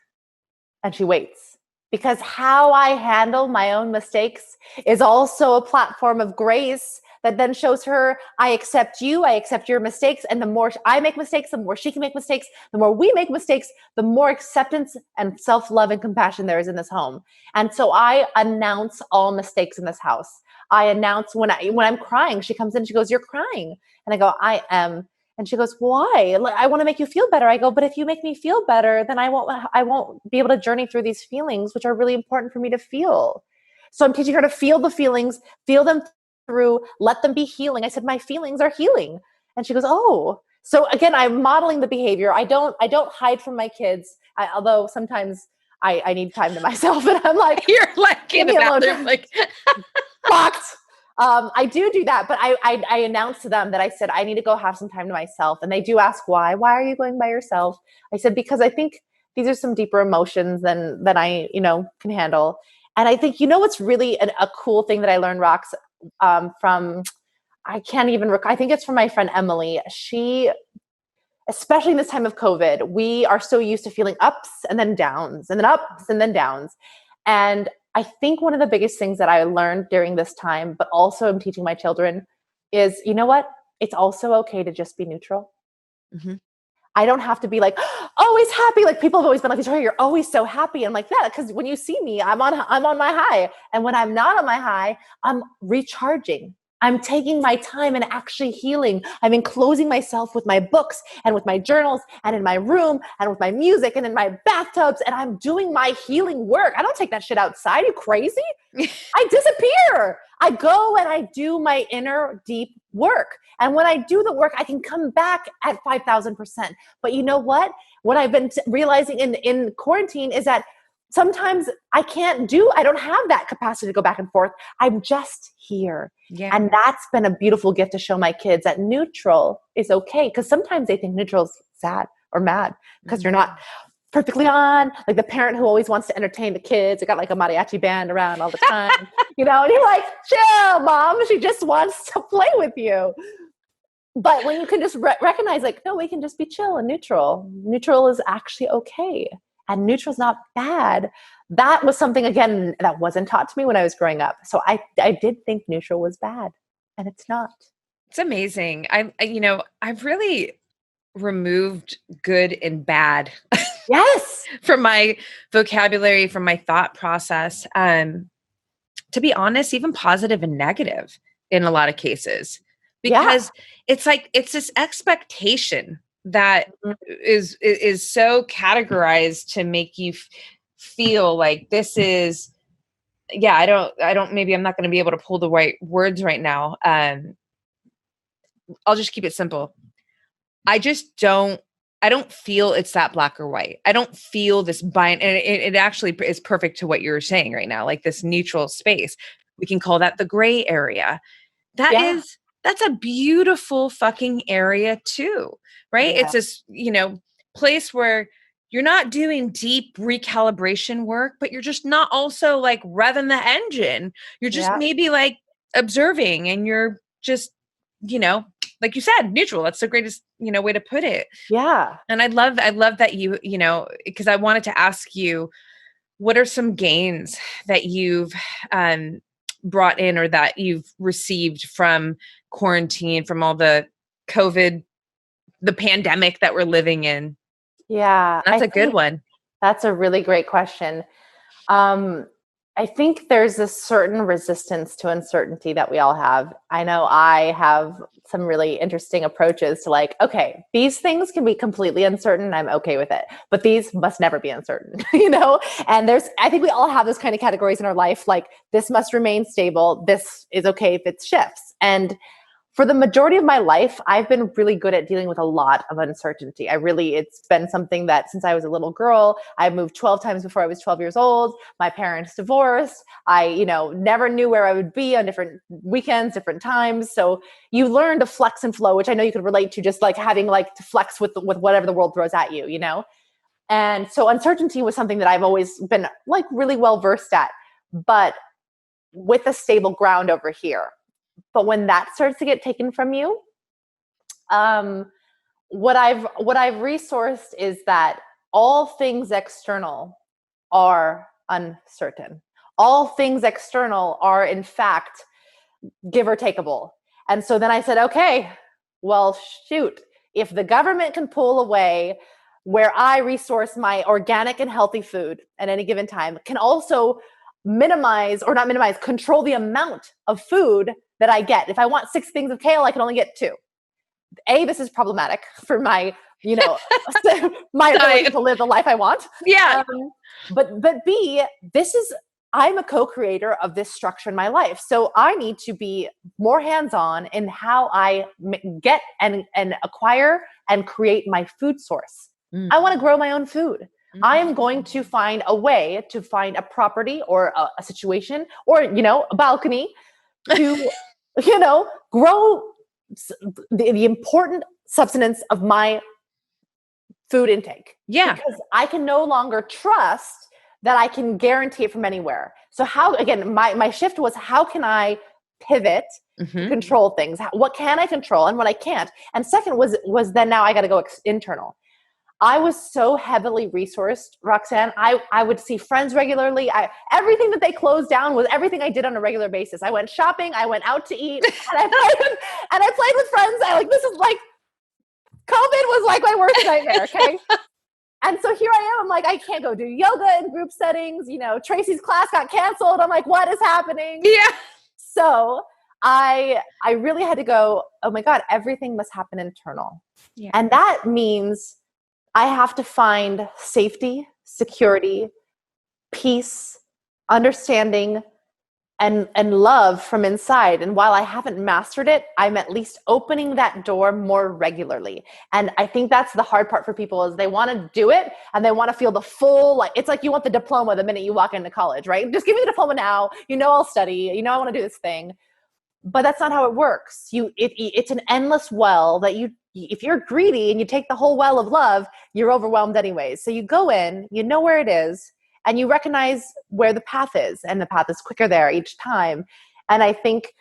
and she waits, because how I handle my own mistakes is also a platform of grace that then shows her, I accept you, I accept your mistakes. And the more I make mistakes, the more she can make mistakes. The more we make mistakes, the more acceptance and self-love and compassion there is in this home. And so I announce all mistakes in this house. I announce when I'm crying, she comes in, she goes, you're crying. And I go, I am. And she goes, why? I want to make you feel better. I go, but if you make me feel better, then I won't be able to journey through these feelings, which are really important for me to feel. So I'm teaching her to feel the feelings, feel them through, let them be healing. I said, my feelings are healing. And she goes, oh. So again, I'm modeling the behavior. I don't hide from my kids. Although sometimes I need time to myself, and I'm like, you're like in the bathroom, like fucked. I do that, but I announced to them that I said, I need to go have some time to myself. And they do ask why are you going by yourself? I said, because I think these are some deeper emotions than I, can handle. And I think, what's really a cool thing that I learned, Rox, from, I think it's from my friend Emily. She, especially in this time of COVID, we are so used to feeling ups and then downs and then ups and then downs. And I think one of the biggest things that I learned during this time, but also I'm teaching my children, is, you know what? It's also okay to just be neutral. Mm-hmm. I don't have to be like, always happy. Like people have always been like, Victoria, you're always so happy. I'm like, yeah, because when you see me, I'm on my high. And when I'm not on my high, I'm recharging. I'm taking my time and actually healing. I'm enclosing myself with my books and with my journals and in my room and with my music and in my bathtubs. And I'm doing my healing work. I don't take that shit outside. Are you crazy? I disappear. I go and I do my inner deep work. And when I do the work, I can come back at 5,000%. But you know what? What I've been realizing in quarantine is that sometimes I don't have that capacity to go back and forth. I'm just here. Yeah. And that's been a beautiful gift to show my kids that neutral is okay. Because sometimes they think neutral is sad or mad because you're not perfectly on. Like the parent who always wants to entertain the kids. They got like a mariachi band around all the time, and you're like, chill, mom. She just wants to play with you. But when you can just recognize like, no, we can just be chill and neutral. Neutral is actually okay. And neutral is not bad. That was something, again, that wasn't taught to me when I was growing up. So I did think neutral was bad, and it's not. It's amazing. I've really removed good and bad. Yes. From my vocabulary, from my thought process. To be honest, even positive and negative in a lot of cases, because it's like, it's this expectation that is so categorized to make you feel like this is yeah, maybe I'm not going to be able to pull the right words right now. I'll just keep it simple. I don't feel it's that black or white. I don't feel this bind. And it actually is perfect to what you're saying right now, like this neutral space. We can call that the gray area. That's a beautiful fucking area too, right? Yeah. It's this, place where you're not doing deep recalibration work, but you're just not also like revving the engine. You're just maybe like observing, and you're just, like you said, neutral. That's the greatest, way to put it. Yeah. And I love that because I wanted to ask you, what are some gains that you've brought in or that you've received from quarantine, from all the COVID, the pandemic that we're living in? Yeah. That's a good one. That's a really great question. I think there's a certain resistance to uncertainty that we all have. I know I have some really interesting approaches to like, okay, these things can be completely uncertain. I'm okay with it, but these must never be uncertain, And I think we all have those kind of categories in our life. Like, this must remain stable. This is okay if it shifts. And for the majority of my life, I've been really good at dealing with a lot of uncertainty. It's been something that since I was a little girl, I moved 12 times before I was 12 years old. My parents divorced. I, never knew where I would be on different weekends, different times. So you learn to flex and flow, which I know you could relate to, just like having like to flex with whatever the world throws at you, And so uncertainty was something that I've always been like really well versed at, but with a stable ground over here. But when that starts to get taken from you, what I've resourced is that all things external are uncertain. All things external are, in fact, give or takeable. And so then I said, okay, well, shoot, if the government can pull away where I resource my organic and healthy food at any given time, can also control the amount of food that I get. If I want 6 things of kale, I can only get 2. This is problematic for my, my ability to live the life I want. Yeah. But B, I'm a co-creator of this structure in my life. So I need to be more hands-on in how I get and acquire and create my food source. I want to grow my own food. I am going to find a way to find a property or a situation or, a balcony to, grow the important substance of my food intake. Yeah. Because I can no longer trust that I can guarantee it from anywhere. So my shift was, how can I pivot to control things? What can I control and what I can't? And second was then now I got to go internal. I was so heavily resourced, Roxanne. I would see friends regularly. Everything that they closed down was everything I did on a regular basis. I went shopping. I went out to eat, and I played with friends. This is like, COVID was like my worst nightmare. Okay. And so here I am. I'm like, I can't go do yoga in group settings. Tracy's class got canceled. I'm like, what is happening? Yeah. So I really had to go, oh my God, everything must happen internal. Yeah. And that means I have to find safety, security, peace, understanding, and love from inside. And while I haven't mastered it, I'm at least opening that door more regularly. And I think that's the hard part for people, is they want to do it and they want to feel the full, it's like you want the diploma the minute you walk into college, right? Just give me the diploma now. I'll study. I want to do this thing. But that's not how it works. It's an endless well that if you're greedy and you take the whole well of love, you're overwhelmed anyways. So you go in, you know where it is, and you recognize where the path is, and the path is quicker there each time. And I think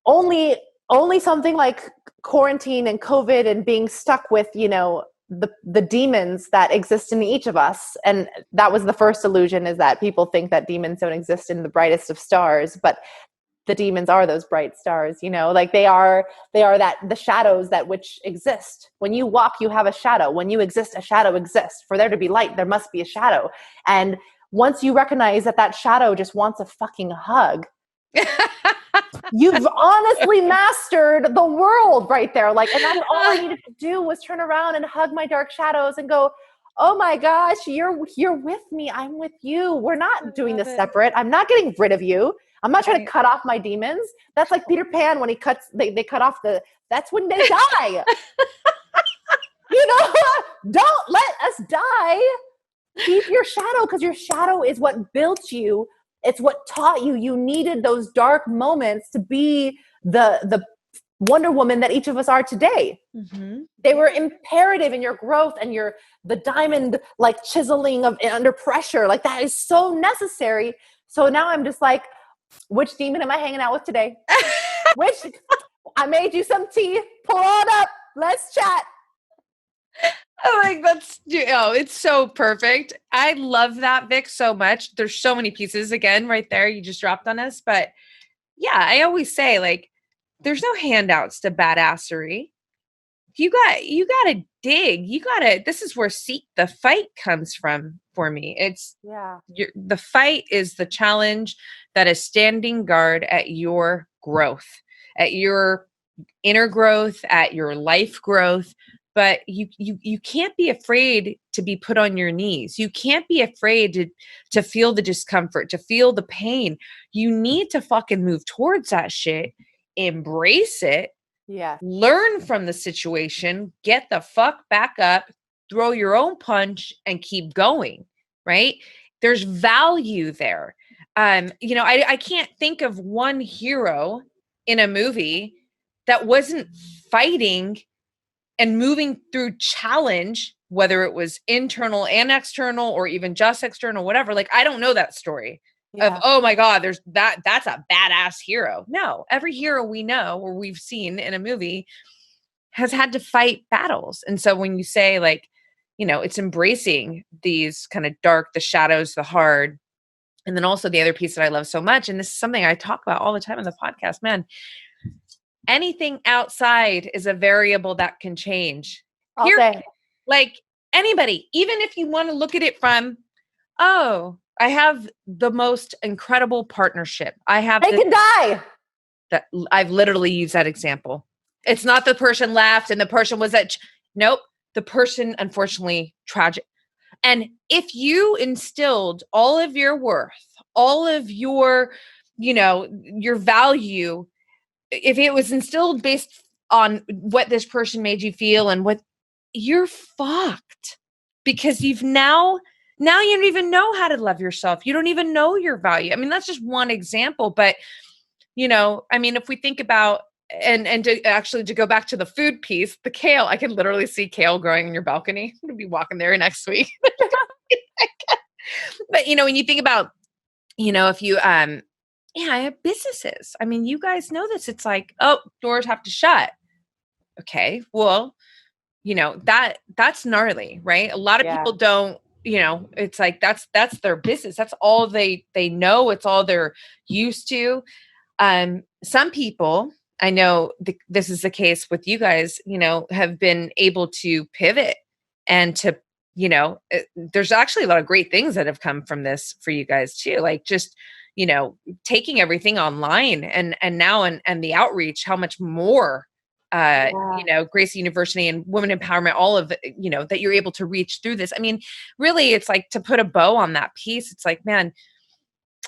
only something like quarantine and COVID and being stuck with, the demons that exist in each of us. And that was the first illusion, is that people think that demons don't exist in the brightest of stars, but the demons are those bright stars, they are that the shadows that which exist. When you walk, you have a shadow. When you exist, a shadow exists. For there to be light, there must be a shadow. And once you recognize that shadow just wants a fucking hug, you've honestly mastered the world right there. And that's all I needed to do was turn around and hug my dark shadows and go, oh my gosh, you're with me. I'm with you. We're not doing this separate. I'm not getting rid of you. I'm not trying to cut off my demons. That's like Peter Pan when he cuts, they cut off that's when they die. Don't let us die. Keep your shadow, because your shadow is what built you. It's what taught you. You needed those dark moments to be the Wonder Woman that each of us are today. Mm-hmm. They were imperative in your growth and the diamond like chiseling of under pressure. Like that is so necessary. So now I'm just like, which demon am I hanging out with today? I made you some tea. Pull on up. Let's chat. It's so perfect. I love that, Vic, so much. There's so many pieces again right there you just dropped on us. But yeah, I always say like, there's no handouts to badassery. You got to dig. This is where seek the fight comes from for me. The fight is the challenge that is standing guard at your growth, at your inner growth, at your life growth. But you can't be afraid to be put on your knees. You can't be afraid to feel the discomfort, to feel the pain. You need to fucking move towards that shit, embrace it, learn from the situation, get the fuck back up, throw your own punch and keep going, right? There's value there. I can't think of one hero in a movie that wasn't fighting and moving through challenge, whether it was internal and external or even just external, whatever. Like, I don't know that story of, oh my God, that's a badass hero. No, every hero we know or we've seen in a movie has had to fight battles. And so when you say like, it's embracing these kind of dark, the shadows, the hard, and then also the other piece that I love so much, and this is something I talk about all the time on the podcast, man, anything outside is a variable that can change. Like anybody, even if you want to look at it from, oh, I have the most incredible partnership. They can die. I've literally used that example. It's not the person left and the person was nope. The person, unfortunately, tragic. And if you instilled all of your worth, all of your, your value, if it was instilled based on what this person made you feel and what, you're fucked, because you don't even know how to love yourself. You don't even know your value. I mean, that's just one example, but if we think about, and to go back to the food piece, the kale, I can literally see kale growing in your balcony. I'm going to be walking there next week. But, when you think about, if you, I have businesses. I mean, you guys know this. It's like, oh, doors have to shut. Okay. Well, that's gnarly, right? A lot of people don't, it's like, that's their business. That's all they know. It's all they're used to. Some people, I know this is the case with you guys, have been able to pivot and to, there's actually a lot of great things that have come from this for you guys too. Like just, taking everything online and now, and the outreach, how much more, Gracie University and Women Empowerment, all of it, that you're able to reach through this. I mean, really, it's like, to put a bow on that piece, it's like, man,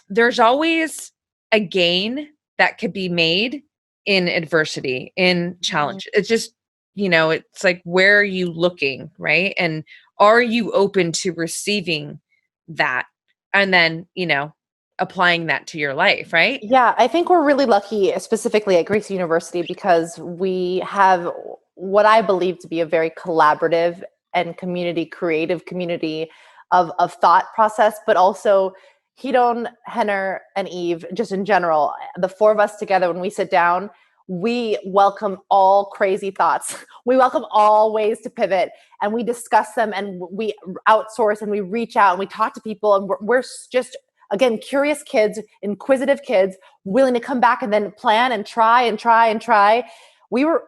there's always a gain that could be made in adversity, in challenge. It's just, it's like, where are you looking, right? And are you open to receiving that? And then, applying that to your life, right? Yeah, I think we're really lucky, specifically at Gracie University, because we have what I believe to be a very collaborative and creative community of thought process, but also Hidon, Henner, and Eve, just in general, the four of us together, when we sit down, we welcome all crazy thoughts. We welcome all ways to pivot, and we discuss them, and we outsource, and we reach out, and we talk to people, and we're just, again, curious kids, inquisitive kids, willing to come back and then plan and try and try and try. We were,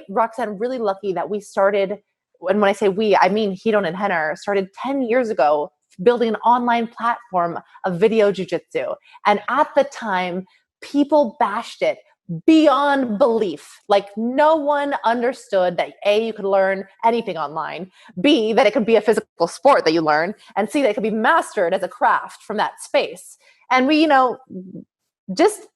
Roxanne, really lucky that we started, and when I say we, I mean Hidon and Henner, started 10 years ago, building an online platform of video jiu-jitsu. And at the time, people bashed it. beyond belief. Like no one understood that A, you could learn anything online, B, that it could be a physical sport that you learn, and C, that it could be mastered as a craft from that space. And we, just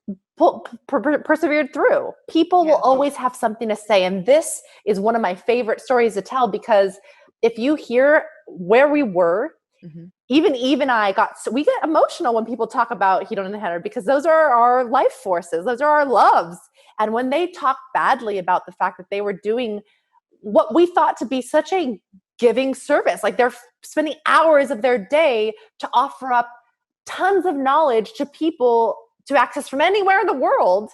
persevered through. People will always have something to say. And this is one of my favorite stories to tell, because if you hear where we were, even Eve and I we get emotional when people talk about Hedon and the Header, because those are our life forces. Those are our loves. And when they talk badly about the fact that they were doing what we thought to be such a giving service, like they're spending hours of their day to offer up tons of knowledge to people to access from anywhere in the world,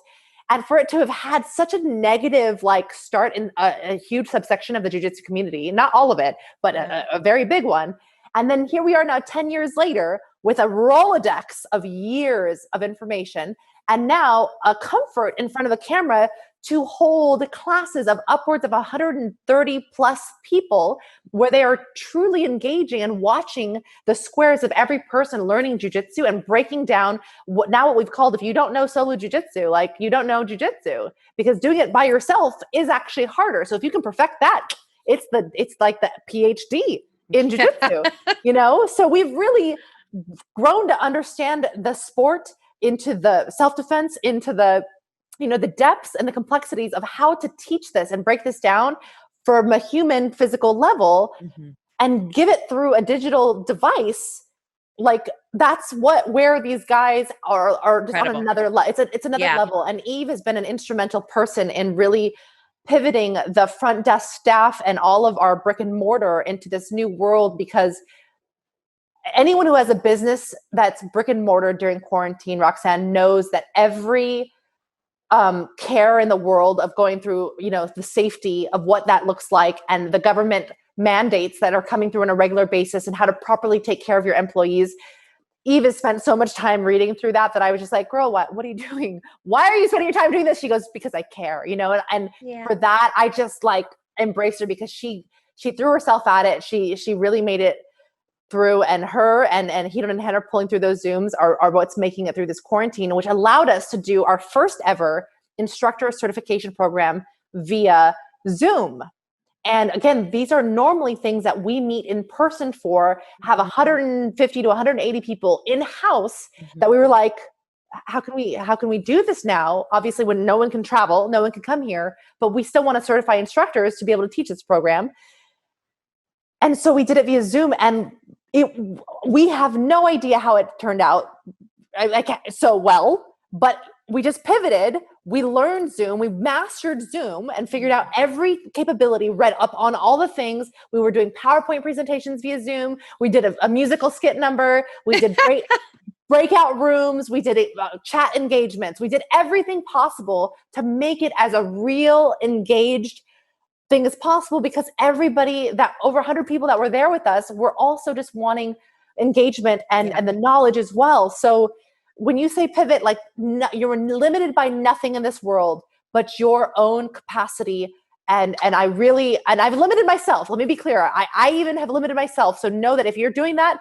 and for it to have had such a negative start in a huge subsection of the jiu-jitsu community, not all of it, but a very big one. And then here we are now 10 years later with a Rolodex of years of information, and now a comfort in front of a camera to hold classes of upwards of 130 plus people, where they are truly engaging and watching the squares of every person learning jiu-jitsu and breaking down what we've called, if you don't know solo jiu-jitsu, you don't know jiu-jitsu, because doing it by yourself is actually harder. So if you can perfect that, it's like the PhD in jiu-jitsu, So we've really grown to understand the sport, into the self-defense, into the depths and the complexities of how to teach this and break this down from a human physical level and give it through a digital device. That's where these guys are just on another level. It's another level. And Eve has been an instrumental person in really pivoting the front desk staff and all of our brick and mortar into this new world, because anyone who has a business that's brick and mortar during quarantine, Roxanne, knows that every care in the world of going through, the safety of what that looks like, and the government mandates that are coming through on a regular basis, and how to properly take care of your employees. Eve has spent so much time reading through that I was just like, girl, what are you doing? Why are you spending your time doing this? She goes, because I care, and for that, I just embraced her, because she threw herself at it. She really made it through, and her and Hedon and Heather pulling through those Zooms are what's making it through this quarantine, which allowed us to do our first ever instructor certification program via Zoom. And again, these are normally things that we meet in person for, have 150 to 180 people in-house, that we were like, how can we do this now? Obviously, when no one can travel, no one can come here, but we still want to certify instructors to be able to teach this program. And so we did it via Zoom, and we have no idea how it turned out so well, but we just pivoted. We learned Zoom, we mastered Zoom, and figured out every capability, read up on all the things. We were doing PowerPoint presentations via Zoom. We did a musical skit number. We did great breakout rooms. We did chat engagements. We did everything possible to make it as a real engaged thing as possible, because everybody, that over 100 people that were there with us, were also just wanting engagement and the knowledge as well. So when you say pivot, you're limited by nothing in this world but your own capacity. And I've limited myself. Let me be clear. I even have limited myself. So know that if you're doing that,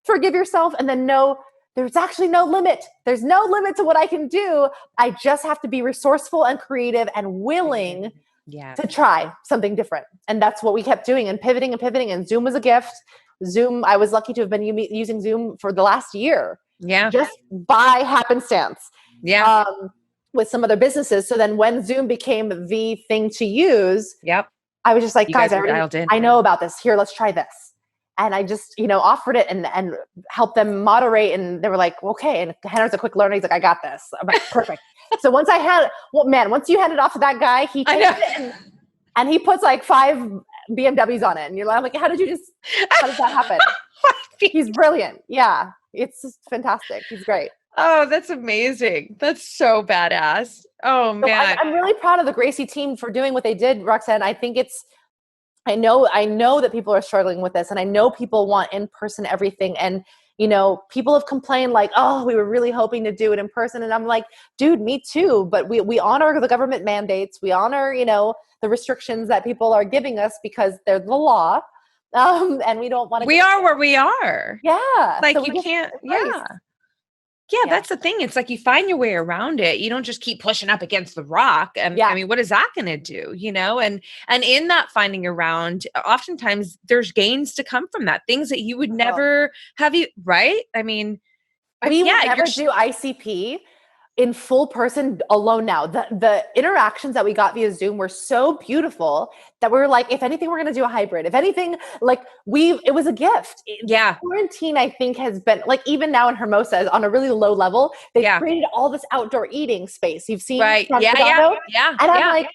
forgive yourself, and then know there's actually no limit. There's no limit to what I can do. I just have to be resourceful and creative and willing to try something different. And that's what we kept doing, and pivoting. And Zoom was a gift. Zoom, I was lucky to have been using Zoom for the last year. Just by happenstance. With some other businesses. So then when Zoom became the thing to use, I was just like, guys, I know about this. Here, let's try this. And I just, offered it and helped them moderate. And they were like, okay. And Henry's a quick learner. He's like, I got this. I'm like, perfect. So once you hand it off to that guy, he takes it and he puts 5 BMWs on it. And you're like, how did that happen? He's brilliant. Yeah. It's just fantastic. He's great. Oh, that's amazing. That's so badass. Oh man. I'm really proud of the Gracie team for doing what they did, Roxanne. I think I know that people are struggling with this, and I know people want in-person everything. And, people have complained oh, we were really hoping to do it in person. And I'm like, dude, me too. But we honor the government mandates. We honor, the restrictions that people are giving us because they're the law. And we don't want to. We are where we are. Yeah. So we can't. Yeah. Yeah, that's the thing. It's like you find your way around it. You don't just keep pushing up against the rock. And I mean, what is that going to do? You know, and in that finding around, oftentimes there's gains to come from that. Things that you would never have right? I mean, we would never do ICP in full person alone now. The interactions that we got via Zoom were so beautiful that we were like, if anything, we're going to do a hybrid. If anything, like it was a gift. Yeah. Quarantine, I think, has been like, even now in Hermosa is on a really low level. They've created all this outdoor eating space. You've seen. Right. Yeah. And I'm like,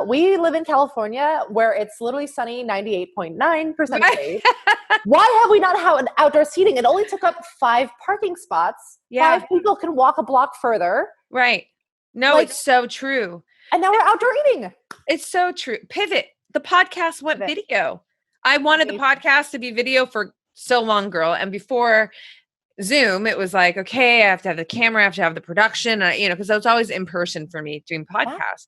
we live in California where it's literally sunny 98.9% of the days. Why have we not had outdoor seating? It only took up 5 parking spots. 5 people can walk a block further. Right. No, it's so true. And now we're outdoor eating. It's so true. Pivot. The podcast went video. I wanted the podcast to be video for so long, girl. And before Zoom, it was like, okay, I have to have the camera, I have to have the production, because it was always in person for me doing podcasts.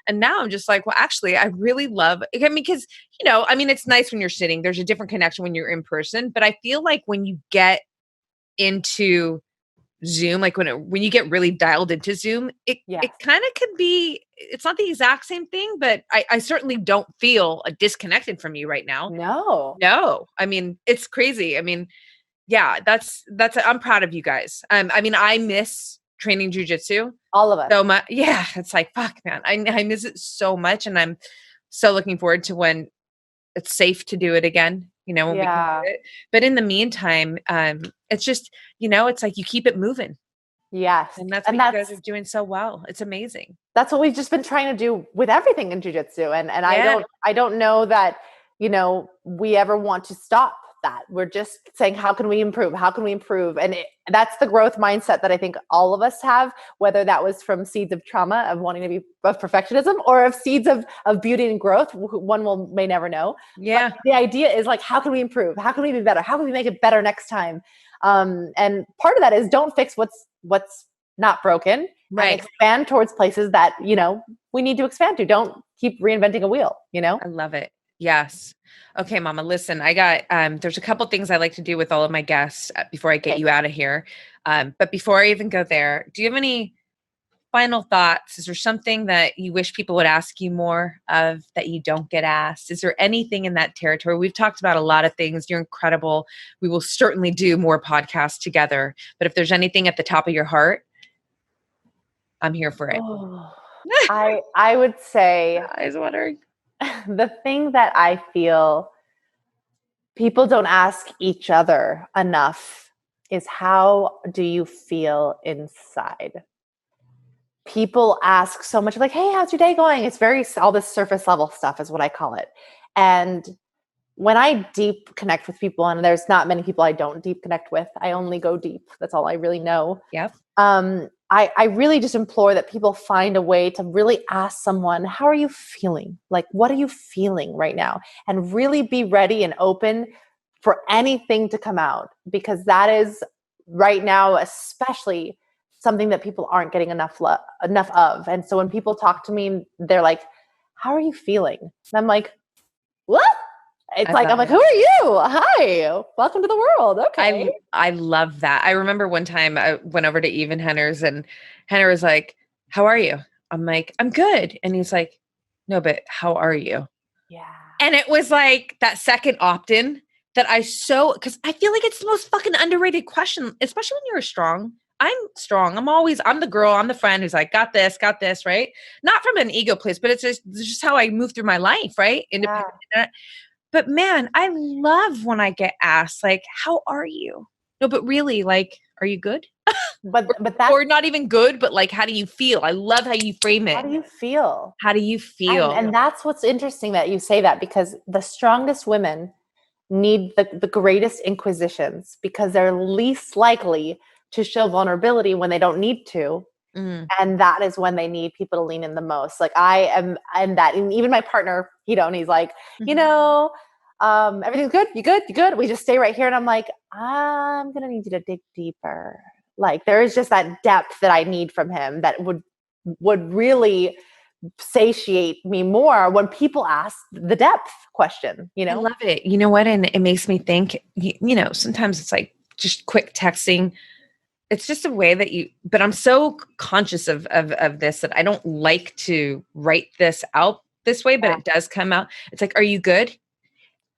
And now I'm just like, well, actually, I really love, I mean, because, it's nice when you're sitting, there's a different connection when you're in person, but I feel like when you get into Zoom, like when you get really dialed into Zoom, it kind of could be, it's not the exact same thing, but I certainly don't feel disconnected from you right now. No. I mean, it's crazy. I mean, yeah, that's, I'm proud of you guys. I miss training jujitsu. All of us. So much. Yeah. It's like, fuck, man. I miss it so much. And I'm so looking forward to when it's safe to do it again, when we can do it. But in the meantime, it's just, it's like you keep it moving. Yes. And that's what you guys are doing so well. It's amazing. That's what we've just been trying to do with everything in jiu-jitsu. And I don't know that, we ever want to stop that. We're just saying, how can we improve? How can we improve? And that's the growth mindset that I think all of us have, whether that was from seeds of trauma of wanting to be of perfectionism or of seeds of beauty and growth. One may never know. Yeah. But the idea is like, how can we improve? How can we be better? How can we make it better next time? And part of that is don't fix what's not broken. Right. And expand towards places that, we need to expand to. Don't keep reinventing a wheel, I love it. Yes. Okay, Mama, listen, I got, there's a couple things I like to do with all of my guests before I get you out of here. But before I even go there, do you have any final thoughts? Is there something that you wish people would ask you more of that you don't get asked? Is there anything in that territory? We've talked about a lot of things. You're incredible. We will certainly do more podcasts together. But if there's anything at the top of your heart, I'm here for it. Oh, I would say I was wondering. The thing that I feel people don't ask each other enough is, how do you feel inside? People ask so much like, hey, how's your day going? It's very, all this surface level stuff is what I call it. And when I deep connect with people, and there's not many people I don't deep connect with, I only go deep. That's all I really know. Yep. I really just implore that people find a way to really ask someone, how are you feeling? Like, what are you feeling right now? And really be ready and open for anything to come out, because that is right now, especially something that people aren't getting enough of. And so when people talk to me, they're like, how are you feeling? And I'm like, what? It's like, I'm like, who are you? Hi, welcome to the world. Okay. I love that. I remember one time I went over to Even Henner's and Henner was like, how are you? I'm like, I'm good. And he's like, no, but how are you? Yeah. And it was like that second opt-in that because I feel like it's the most fucking underrated question, especially when you're strong. I'm strong. I'm the girl, I'm the friend who's like, got this, right? Not from an ego place, but it's just how I move through my life, right? Independent. Yeah. But man, I love when I get asked, like, how are you? No, but really, like, are you good? But that, or not even good, but like, how do you feel? I love how you frame it. How do you feel? How do you feel? And that's what's interesting that you say that, because the strongest women need the greatest inquisitions, because they're least likely to show vulnerability when they don't need to. Mm. And that is when they need people to lean in the most. Like I am, and that, and even my partner, and he's like, everything's good. You good? You good? We just stay right here. And I'm like, I'm going to need you to dig deeper. Like there is just that depth that I need from him that would really satiate me more when people ask the depth question, I love it. You know what? And it makes me think, sometimes it's like just quick texting. it's just a way that but I'm so conscious of this that I don't like to write this out this way, but it does come out. It's like, are you good?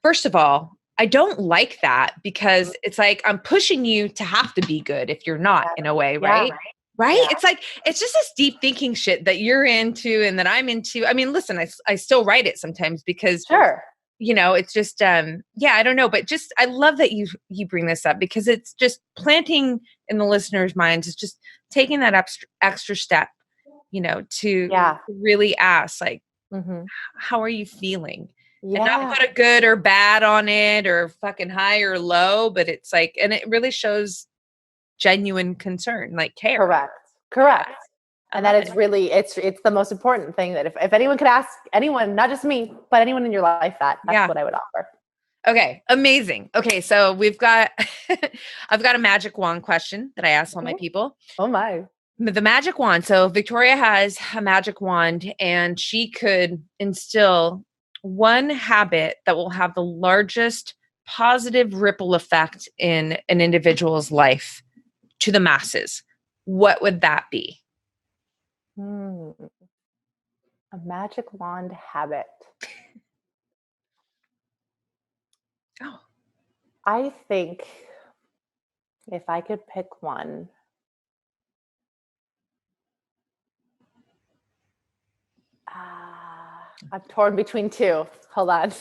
First of all, I don't like that because it's like, I'm pushing you to have to be good if you're not in a way, right? Right. Yeah. It's like, it's just this deep thinking shit that you're into and that I'm into. I mean, listen, I still write it sometimes because it's just, I don't know, but just, I love that you bring this up because it's just planting in the listeners' minds. It's just taking that extra step, to really ask like, how are you feeling? Yeah. And not put a good or bad on it or fucking high or low, but it's like, and it really shows genuine concern, like care. Correct. And that is really, it's the most important thing that if anyone could ask anyone, not just me, but anyone in your life, that's what I would offer. Okay. Amazing. Okay. So I've got a magic wand question that I ask all my people. Oh my. The magic wand. So Victoria has a magic wand and she could instill one habit that will have the largest positive ripple effect in an individual's life to the masses. What would that be? A magic wand habit. Oh. I think if I could pick one, I'm torn between two. Hold on.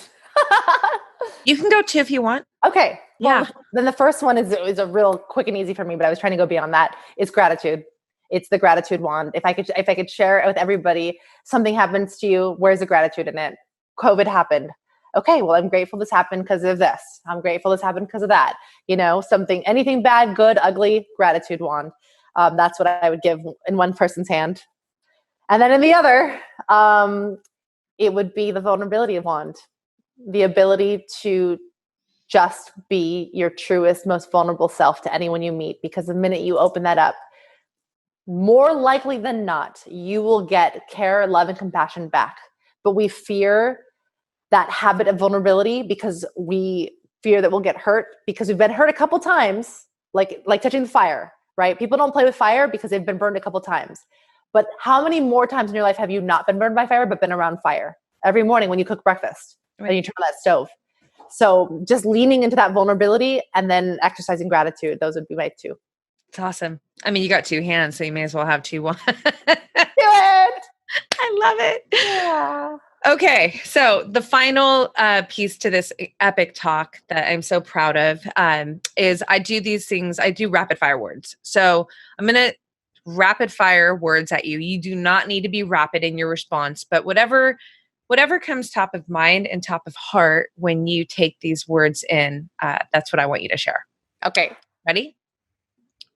You can go two if you want. Okay. Well, then the first one is a real quick and easy for me, but I was trying to go beyond that. It's gratitude. It's the gratitude wand. If I could share it with everybody, something happens to you, where's the gratitude in it? COVID happened. Okay, well, I'm grateful this happened because of this. I'm grateful this happened because of that. Anything bad, good, ugly, gratitude wand. That's what I would give in one person's hand. And then in the other, it would be the vulnerability wand. The ability to just be your truest, most vulnerable self to anyone you meet. Because the minute you open that up, more likely than not, you will get care, love, and compassion back. But we fear that habit of vulnerability because we fear that we'll get hurt because we've been hurt a couple times, like touching the fire, right? People don't play with fire because they've been burned a couple times. But how many more times in your life have you not been burned by fire, but been around fire? Every morning when you cook breakfast and you turn on that stove. So just leaning into that vulnerability and then exercising gratitude. Those would be my two. It's awesome. I mean, you got two hands, so you may as well have two. Do it. I love it. Yeah. Okay. So the final piece to this epic talk that I'm so proud of is I do these things. I do rapid fire words. So I'm going to rapid fire words at you. You do not need to be rapid in your response, but whatever comes top of mind and top of heart when you take these words in, that's what I want you to share. Okay. Ready?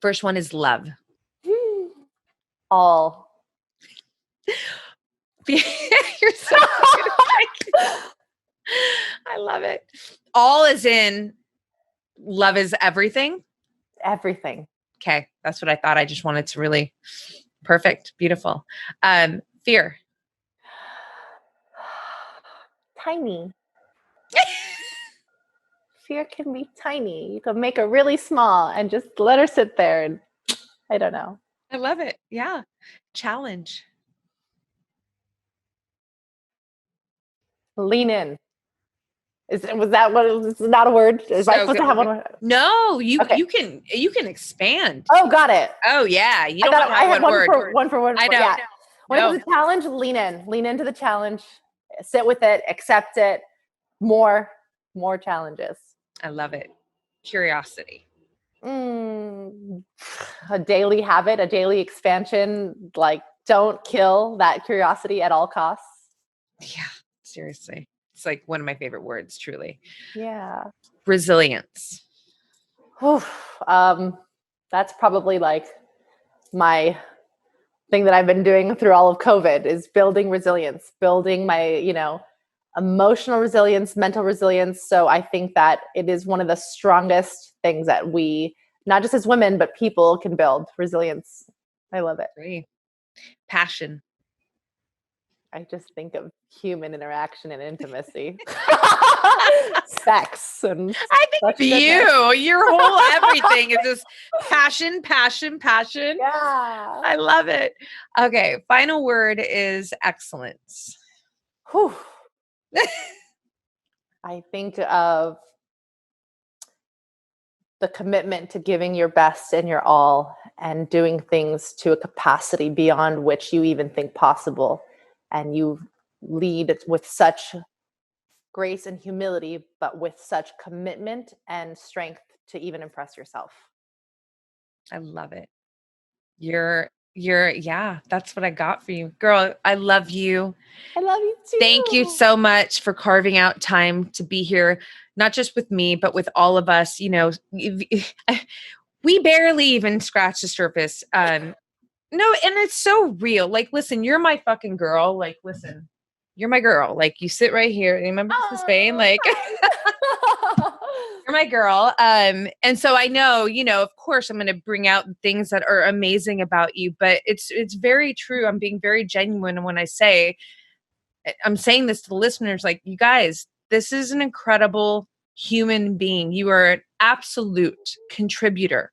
First one is love. All. You're so I love it. All is in love is everything. Everything. Okay. That's what I thought. I just wanted to really perfect. Beautiful. Fear. Tiny. Fear can be tiny. You can make her really small and just let her sit there. And I don't know. I love it. Yeah. Challenge. Lean in. Was that what? It's not a word. Is I supposed to have one word? No, you can expand. Oh, got it. Oh yeah, you don't have I had one word. One for word. I know. Yeah. When it's a challenge, lean in. Lean into the challenge. Sit with it. Accept it. More challenges. I love it. Curiosity. A daily habit, a daily expansion. Like, don't kill that curiosity at all costs. Yeah, seriously. It's like one of my favorite words, truly. Yeah. Resilience. That's probably like my thing that I've been doing through all of COVID is building resilience, building my, emotional resilience, mental resilience. So I think that it is one of the strongest things that we, not just as women, but people can build resilience. I love it. Great. Passion. I just think of human interaction and intimacy. Sex and I think your whole everything is just passion. Yeah. I love it. Okay. Final word is excellence. Whew. I think of the commitment to giving your best and your all and doing things to a capacity beyond which you even think possible. And you lead with such grace and humility, but with such commitment and strength to even impress yourself. I love it. Yeah, that's what I got for you. Girl, I love you. I love you too. Thank you so much for carving out time to be here, not just with me, but with all of us. You know, we barely even scratched the surface. No, and it's so real. Like, listen, you're my fucking girl. Like, listen, you're my girl. Like, you sit right here. Remember Spain? Like, you're my girl. And so I know, of course I'm going to bring out things that are amazing about you, but it's very true. I'm being very genuine when I'm saying this to the listeners, like, you guys, this is an incredible human being. You are an absolute contributor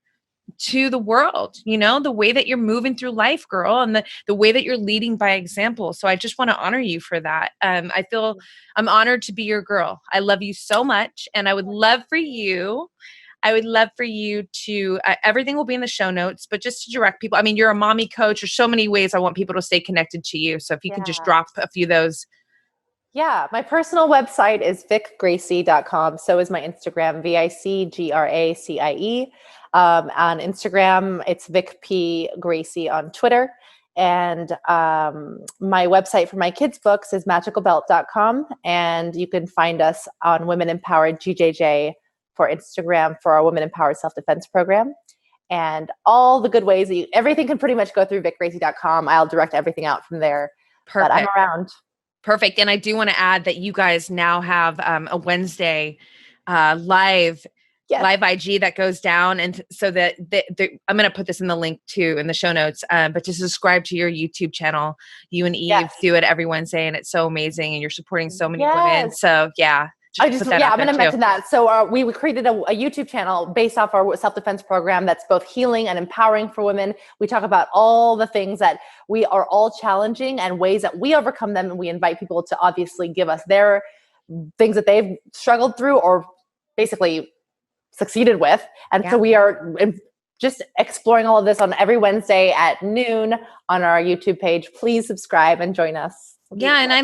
to the world, the way that you're moving through life, girl, and the way that you're leading by example. So I just want to honor you for that. I feel I'm honored to be your girl. I love you so much. And I would love for you to, everything will be in the show notes, but just to direct people. I mean, you're a mommy coach. There's so many ways I want people to stay connected to you. So if you can just drop a few of those. Yeah, my personal website is vicgracie.com. So is my Instagram, VICGRACIE. On Instagram, it's Vic P. Gracie on Twitter. And my website for my kids' books is magicalbelt.com. And you can find us on Women Empowered GJJ for Instagram for our Women Empowered Self-Defense program. And all the good ways, everything can pretty much go through vicgracie.com. I'll direct everything out from there. Perfect. But I'm around. Perfect. And I do want to add that you guys now have a Wednesday live IG that goes down. And so that I'm going to put this in the link too in the show notes, but to subscribe to your YouTube channel. You and Eve do it every Wednesday, and it's so amazing. And you're supporting so many women. So yeah. I'm going to mention that. So we created a YouTube channel based off our self-defense program that's both healing and empowering for women. We talk about all the things that we are all challenging and ways that we overcome them. And we invite people to obviously give us their things that they've struggled through or basically succeeded with. And so we are just exploring all of this on every Wednesday at noon on our YouTube page. Please subscribe and join us. Yeah. And I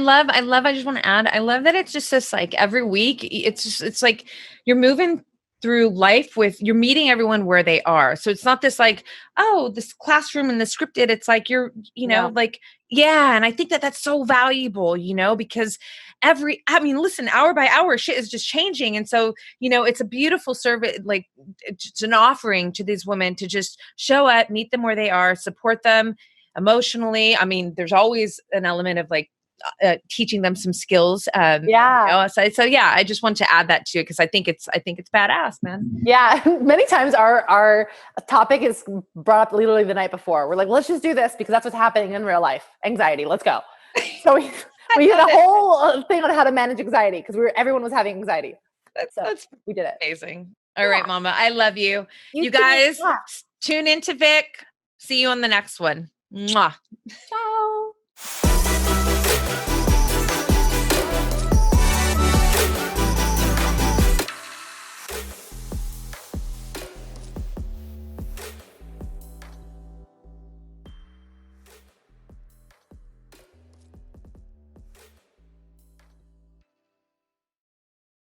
just want to add, I love that it's just this, like, every week, it's like you're moving through life you're meeting everyone where they are. So it's not this like, oh, this classroom and the scripted. It's like, you're, like, and I think that that's so valuable, because listen, hour by hour, shit is just changing. And so, it's a beautiful service, like it's an offering to these women to just show up, meet them where they are, support them emotionally. I mean, there's always an element of like, teaching them some skills. So I just want to add that too, because I think it's badass, man. Yeah. Many times our topic is brought up literally the night before. We're like, let's just do this because that's what's happening in real life. Anxiety. Let's go. So we did a whole thing on how to manage anxiety because everyone was having anxiety. That's we did it. Amazing. All right, Mama. I love you. You guys tune into Vic. See you on the next one. Mwah. Ciao.